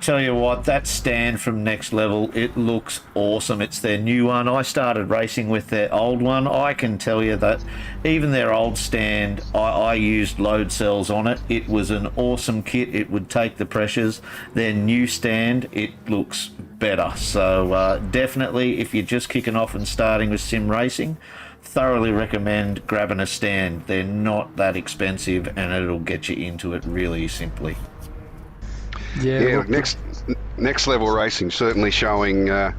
tell you what, that stand from Next Level, it looks awesome. It's their new one. I started racing with their old one. I can tell you that even their old stand, I used load cells on it. It was an awesome kit. It would take the pressures. Their new stand, it looks better. So definitely, if you're just kicking off and starting with sim racing, thoroughly recommend grabbing a stand. They're not that expensive, and it'll get you into it really simply. Yeah, next level racing certainly showing that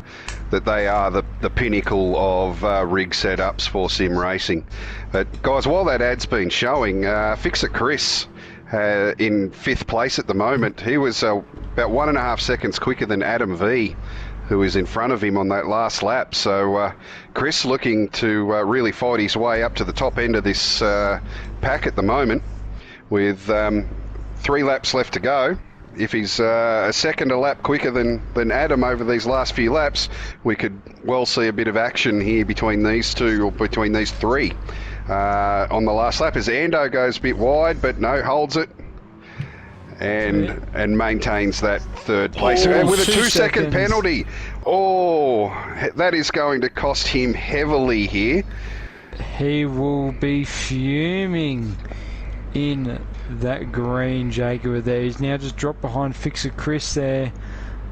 they are the pinnacle of rig setups for sim racing. But guys, while that ad's been showing, Fix It Chris in 5th place at the moment. He was about 1.5 seconds quicker than Adam V, who was in front of him on that last lap. So Chris looking to really fight his way up to the top end of this pack at the moment, with 3 laps left to go. If he's a second a lap quicker than Adam over these last few laps, we could well see a bit of action here between these two, or between these 3. On the last lap, as Ando goes a bit wide, but no, holds it and maintains that 3rd place. And with a 2-second penalty. Oh, that is going to cost him heavily here. He will be fuming in that green Jaguar there. He's now just dropped behind Fixer Chris there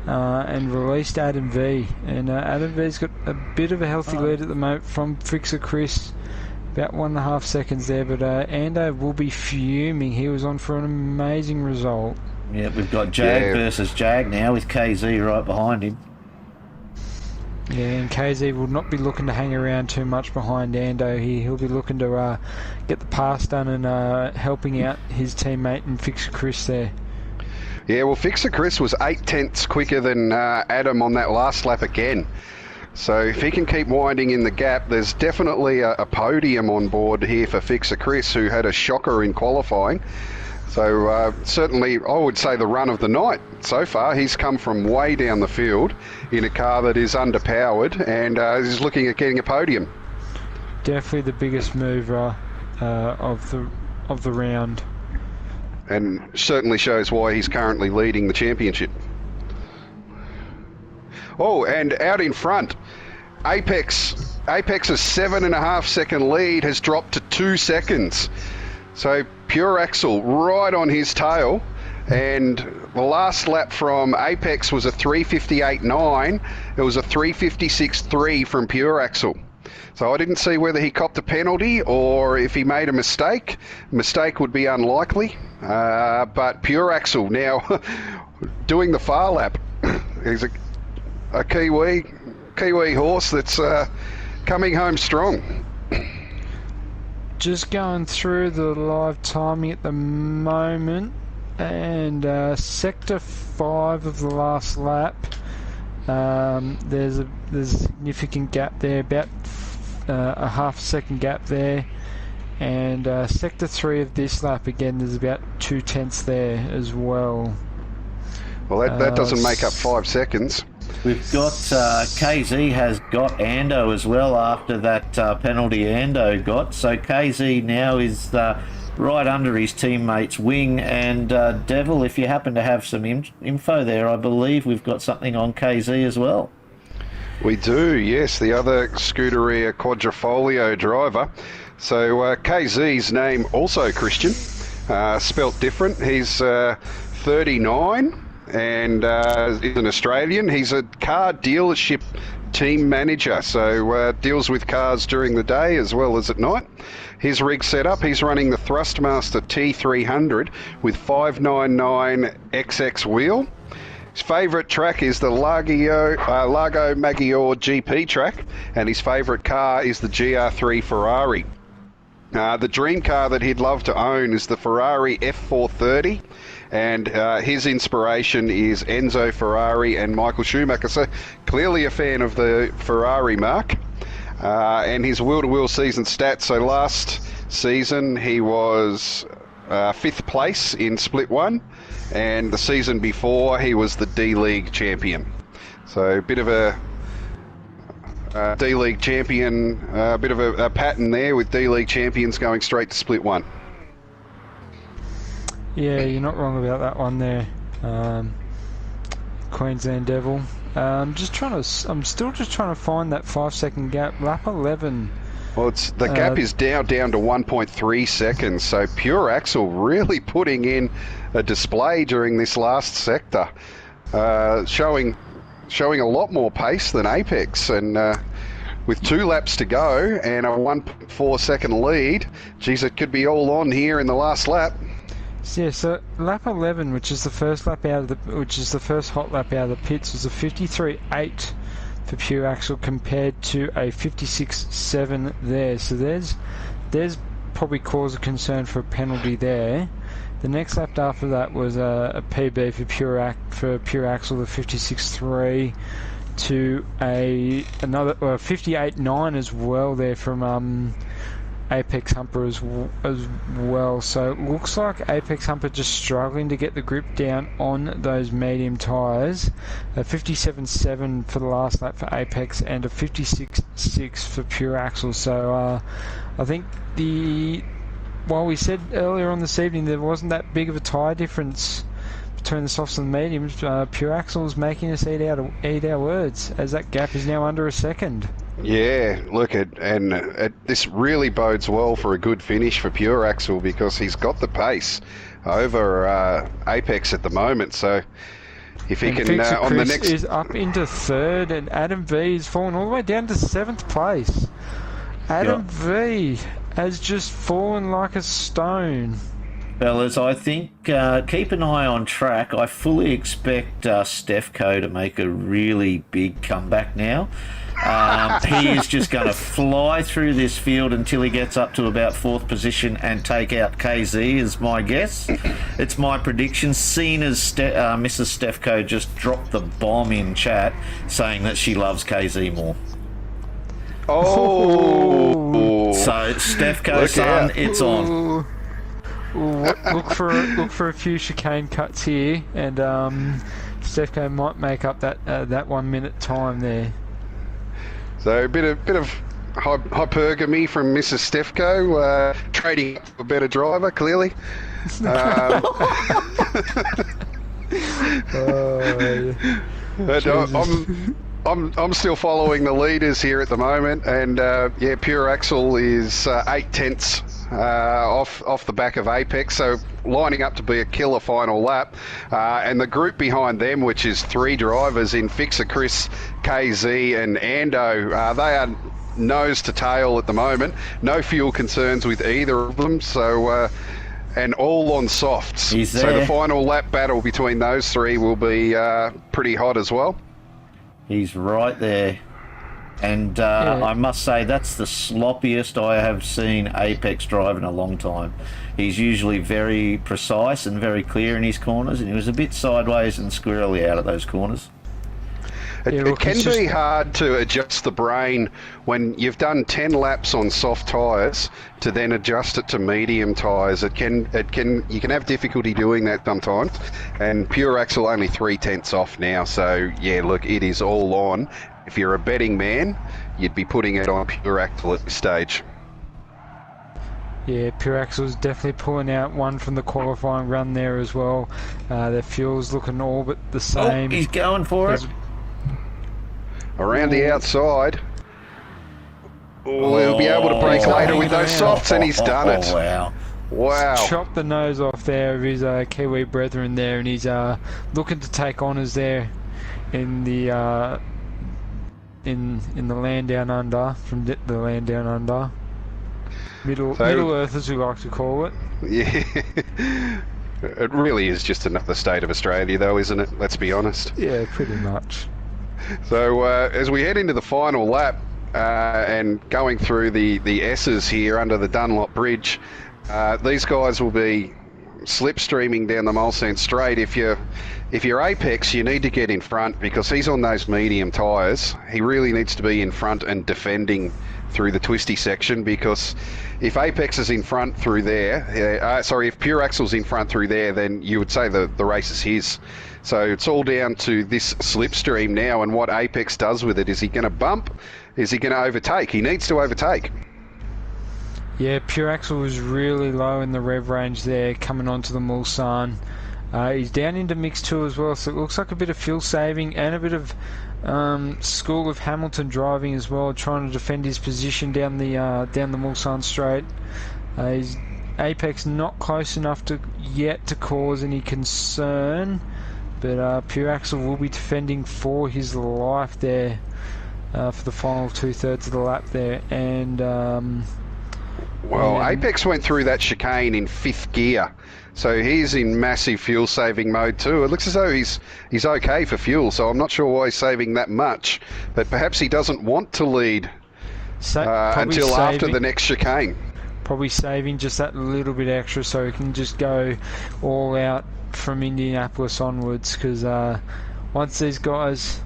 and released Adam V. And Adam V's got a bit of a healthy lead at the moment from Fixer Chris. About 1.5 seconds there, but Ando will be fuming. He was on for an amazing result. Yeah, we've got Jag versus Jag now, with KZ right behind him. Yeah, and KZ will not be looking to hang around too much behind Ando. He'll be looking to get the pass done and helping out his teammate and Fixer Chris there. Yeah, well, Fixer Chris was 0.8 quicker than Adam on that last lap again. So if he can keep winding in the gap, there's definitely a podium on board here for Fixer Chris, who had a shocker in qualifying. So certainly, I would say the run of the night so far. He's come from way down the field in a car that is underpowered, and is looking at getting a podium. Definitely the biggest mover of the round, and certainly shows why he's currently leading the championship. Oh, and out in front, Apex's 7.5 second lead has dropped to 2 seconds. So Pure Axle right on his tail, and the last lap from Apex was a 3:58.9. It was a 3:56.3 from Pure Axle. So I didn't see whether he copped a penalty or if he made a mistake. Mistake would be unlikely, but Pure Axle now doing the far lap. He's a Kiwi horse that's coming home strong. Just going through the live timing at the moment, and sector 5 of the last lap, there's a significant gap there, about a half second gap there, and sector 3 of this lap again, there's about 0.2 there as well. Well, that doesn't make up 5 seconds. We've got KZ has got Ando as well after that penalty Ando got. So KZ now is right under his teammate's wing. And Devil, if you happen to have some info there, I believe we've got something on KZ as well. We do, yes. The other Scuderia Quadrifoglio driver. So KZ's name also Christian, spelt different. He's 39. And is an Australian. He's a car dealership team manager, so deals with cars during the day as well as at night. His rig setup, he's running the Thrustmaster T300 with 599XX wheel. His favourite track is the Largo Maggiore GP track, and his favourite car is the GR3 Ferrari. The dream car that he'd love to own is the Ferrari F430. And his inspiration is Enzo Ferrari and Michael Schumacher. So clearly a fan of the Ferrari marque. And his wheel-to-wheel season stats. So last season he was 5th place in Split 1. And the season before he was the D-League champion. So a bit of a D-League champion, a bit of a pattern there with D-League champions going straight to Split 1. Yeah, you're not wrong about that one there. Queensland Devil. I'm still just trying to find that 5-second gap. Lap 11. Well, the gap is down to 1.3 seconds, so Pure Axle really putting in a display during this last sector, showing a lot more pace than Apex, and with 2 laps to go and a 1.4 second lead, geez, it could be all on here in the last lap. Yeah, so lap 11, which is the first hot lap out of the pits, was a 53.8 for Pure Axle compared to a 56.7 there. So there's probably cause of concern for a penalty there. The next lap after that was a PB for Pure Axle, the 56.3 to another 58.9 as well there from Apex Humper as well. So it looks like Apex Humper just struggling to get the grip down on those medium tyres. A 57.7 for the last lap for Apex and a 56.6 for Pure Axle. So I think while we said earlier on this evening there wasn't that big of a tyre difference between the softs and the mediums, Pure Axle is making us eat our words, as that gap is now under a second. Yeah, look, this really bodes well for a good finish for Pure Axle, because he's got the pace over Apex at the moment. So if he can on the next is up into third, and Adam V is fallen all the way down to 7th place. Adam V has just fallen like a stone. Fellas, I think keep an eye on track. I fully expect Stefko to make a really big comeback now. He is just going to fly through this field until he gets up to about 4th position and take out KZ, is my guess. It's my prediction, seeing as Mrs. Stefko just dropped the bomb in chat saying that she loves KZ more. Oh! So, Stefko, son, it's on. Look for a few chicane cuts here, and Stefko might make up that 1 minute time there. So a bit of hypergamy from Mrs. Stefko, trading up for a better driver, clearly. But I'm still following the leaders here at the moment, and Pure Axle is 8 tenths off the back of Apex, so lining up to be a killer final lap. And the group behind them, which is 3 drivers in Fixer Chris, KZ and Ando, they are nose to tail at the moment. No fuel concerns with either of them, so and all on softs. So the final lap battle between those 3 will be pretty hot as well. He's right there. And I must say, that's the sloppiest I have seen Apex drive in a long time. He's usually very precise and very clear in his corners, and he was a bit sideways and squirrely out of those corners. It can be hard to adjust the brain when you've done 10 laps on soft tyres to then adjust it to medium tyres. You can have difficulty doing that sometimes, and Pure Axle only 3 tenths off now. So yeah, look, it is all on. If you're a betting man, you'd be putting it on Pure Axle at this stage. Yeah, Pure Axle's definitely pulling out one from the qualifying run there as well. Their fuel's looking all but the same. Oh, he's going for it. Around the outside. He'll be able to break later with those softs, and he's done it. Wow. Chopped the nose off there of his Kiwi brethren there, and he's looking to take honours there in the in the land down under, from the land down under. Middle Earth, as we like to call it. Yeah. It really is just another state of Australia, though, isn't it? Let's be honest. Yeah, pretty much. So as we head into the final lap and going through the S's here under the Dunlop Bridge, these guys will be slipstreaming down the Mulsanne Straight. If you're Apex, you need to get in front, because he's on those medium tyres. He really needs to be in front and defending through the twisty section, because if Apex is in front through there, if Pure Axle's in front through there, then you would say the race is his. So it's all down to this slipstream now, and what Apex does with it. Is he going to bump? Is he going to overtake? He needs to overtake. Yeah, Pure Axle was really low in the rev range there, coming onto the Mulsanne. He's down into mix 2 as well, so it looks like a bit of fuel saving and a bit of School of Hamilton driving as well, trying to defend his position down the Mulsanne Straight. His apex not close enough yet to cause any concern, but Pure Axel will be defending for his life there for the final 2/3 of the lap there, and Apex went through that chicane in 5th gear, so he's in massive fuel saving mode too. It looks as though he's okay for fuel, so I'm not sure why he's saving that much, but perhaps he doesn't want to lead until after the next chicane. Probably saving just that little bit extra so he can just go all out from Indianapolis onwards, because once these guys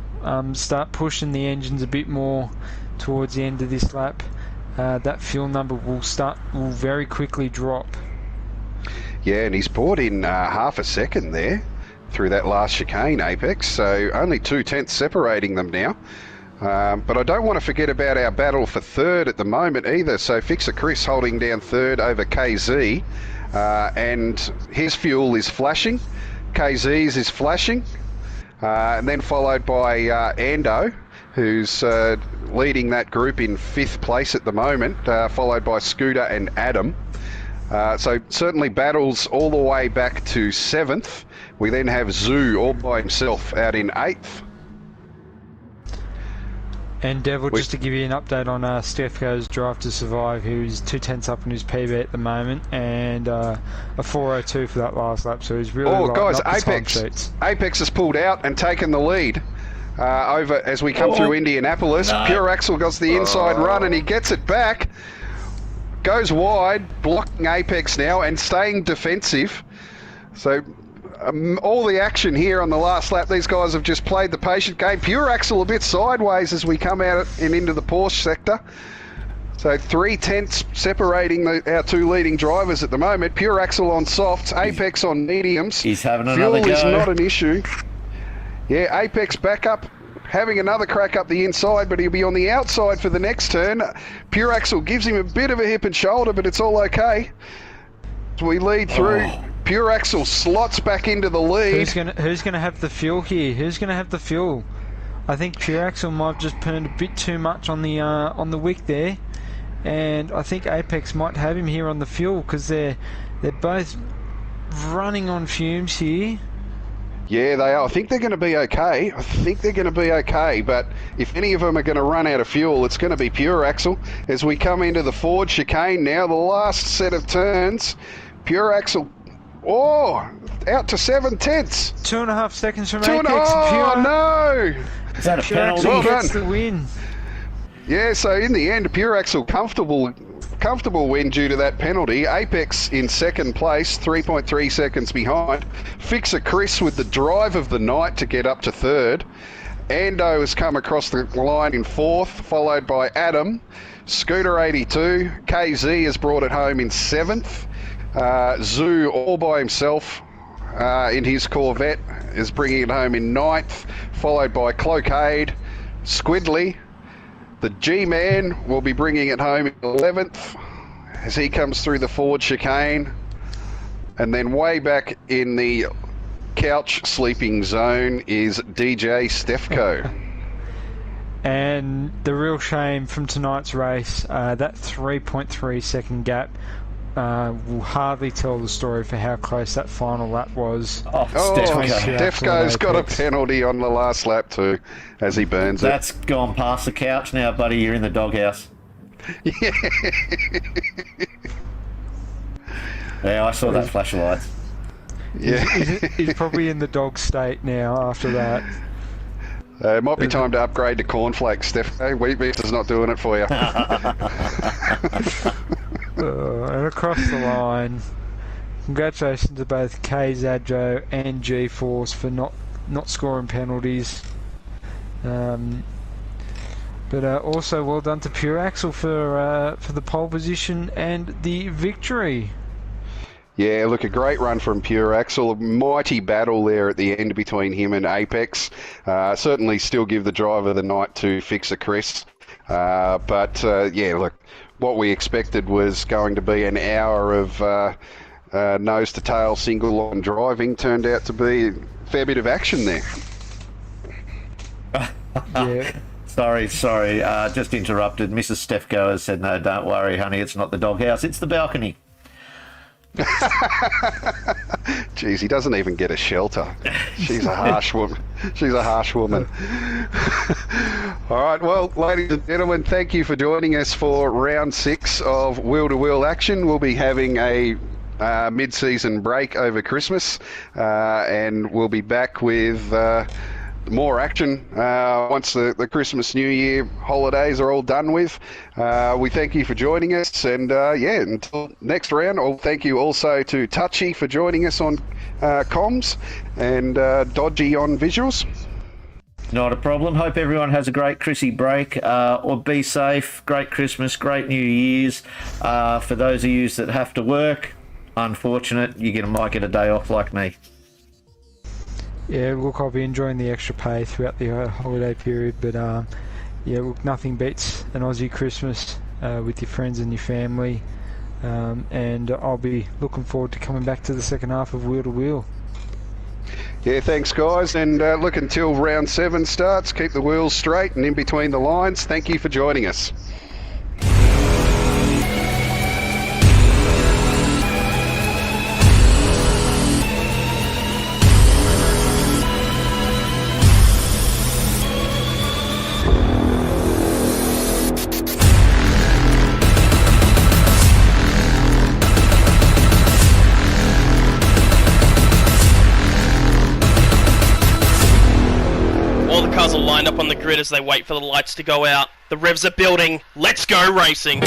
start pushing the engines a bit more towards the end of this lap, that fuel number will very quickly drop. Yeah, and he's brought in half a second there through that last chicane, Apex, so only 2/10 separating them now. But I don't want to forget about our battle for third at the moment either. So Fixer Chris holding down third over KZ, and his fuel is flashing. KZ's is flashing, and then followed by Ando, who's leading that group in 5th place at the moment, followed by Scooter and Adam. So certainly battles all the way back to 7th. We then have Zoo all by himself out in 8th. And Devil, just to give you an update on Stefko's Drive to Survive, who's 2/10 up in his PB at the moment, and a 4:02 for that last lap, so he's really guys, up the time sheets. Apex has pulled out and taken the lead over as we come through Indianapolis. No. Pure Axel goes the inside run and he gets it back, goes wide, blocking Apex now and staying defensive. So all the action here on the last lap, these guys have just played the patient game. Pure Axel a bit sideways as we come out and into the Porsche sector. So 3/10 separating our two leading drivers at the moment. Pure Axel on softs, Apex on mediums. He's having another Fuel go. is not an issue. Yeah, Apex back up, having another crack up the inside, but he'll be on the outside for the next turn. Pure Axel gives him a bit of a hip and shoulder, but it's all okay. As we lead through, Pure Axel slots back into the lead. Who's gonna have the fuel here? Who's gonna have the fuel? I think Pure Axel might have just burned a bit too much on the wick there, and I think Apex might have him here on the fuel, because they're both running on fumes here. Yeah, they are. I think they're going to be okay. But if any of them are going to run out of fuel, it's going to be Pure Axel. As we come into the Ford chicane now, the last set of turns, Pure Axel, out to 7/10. 2.5 seconds from 2.5. Apex. Oh, no! Is that a Pure penalty? Axel Well gets done. the win. Yeah, so in the end, Pure Axel comfortable win due to that penalty. Apex in 2nd place, 3.3 seconds behind. Fixer Chris with the drive of the night to get up to 3rd. Ando has come across the line in 4th, followed by Adam. Scooter 82. KZ has brought it home in 7th. Zoo all by himself in his Corvette is bringing it home in 9th, followed by Cloakade, Squidley. The G-Man will be bringing it home in 11th as he comes through the Ford chicane. And then way back in the couch sleeping zone is DJ Stefko. And the real shame from tonight's race, that 3.3 second gap will hardly tell the story for how close that final lap was. Stefko's got a penalty on the last lap too, as he burns it. That's gone past the couch now, buddy. You're in the doghouse. Yeah. Yeah, I saw that flash of lights. Yeah. He's probably in the dog state now after that. It might be time to upgrade to cornflakes, Stefko. Wheat Beef is not doing it for you. And across the line, congratulations to both K Zadjo and G-Force for not scoring penalties. But also well done to Pure Axel for the pole position and the victory. Yeah, look, a great run from Pure Axel. A mighty battle there at the end between him and Apex. Certainly still give the driver of the night to Fixer Chris. But yeah, look, what we expected was going to be an hour of nose to tail single line driving turned out to be a fair bit of action there. Yeah. Sorry, just interrupted. Mrs. Stefko has said, no, don't worry, honey, it's not the doghouse, it's the balcony. Jeez, he doesn't even get a shelter. She's a harsh woman. She's a harsh woman. All right, well, ladies and gentlemen, thank you for joining us for round 6 of wheel-to-wheel action. We'll be having a mid-season break over Christmas, and we'll be back with more action once the Christmas New Year holidays are all done with. We thank you for joining us, and until next round, I'll thank you also to Touchy for joining us on comms, and Dodgy on visuals. Not a problem. Hope everyone has a great Chrissy break, or be safe. Great Christmas, great New Year's. For those of you that have to work, unfortunate, might get a day off like me. Yeah, look, I'll be enjoying the extra pay throughout the holiday period, but yeah, look, nothing beats an Aussie Christmas with your friends and your family, and I'll be looking forward to coming back to the second half of Wheel to Wheel. Yeah, thanks guys, and look, until round 7 starts, keep the wheels straight and in between the lines. Thank you for joining us. Cars are lined up on the grid as they wait for the lights to go out. The revs are building. Let's go racing!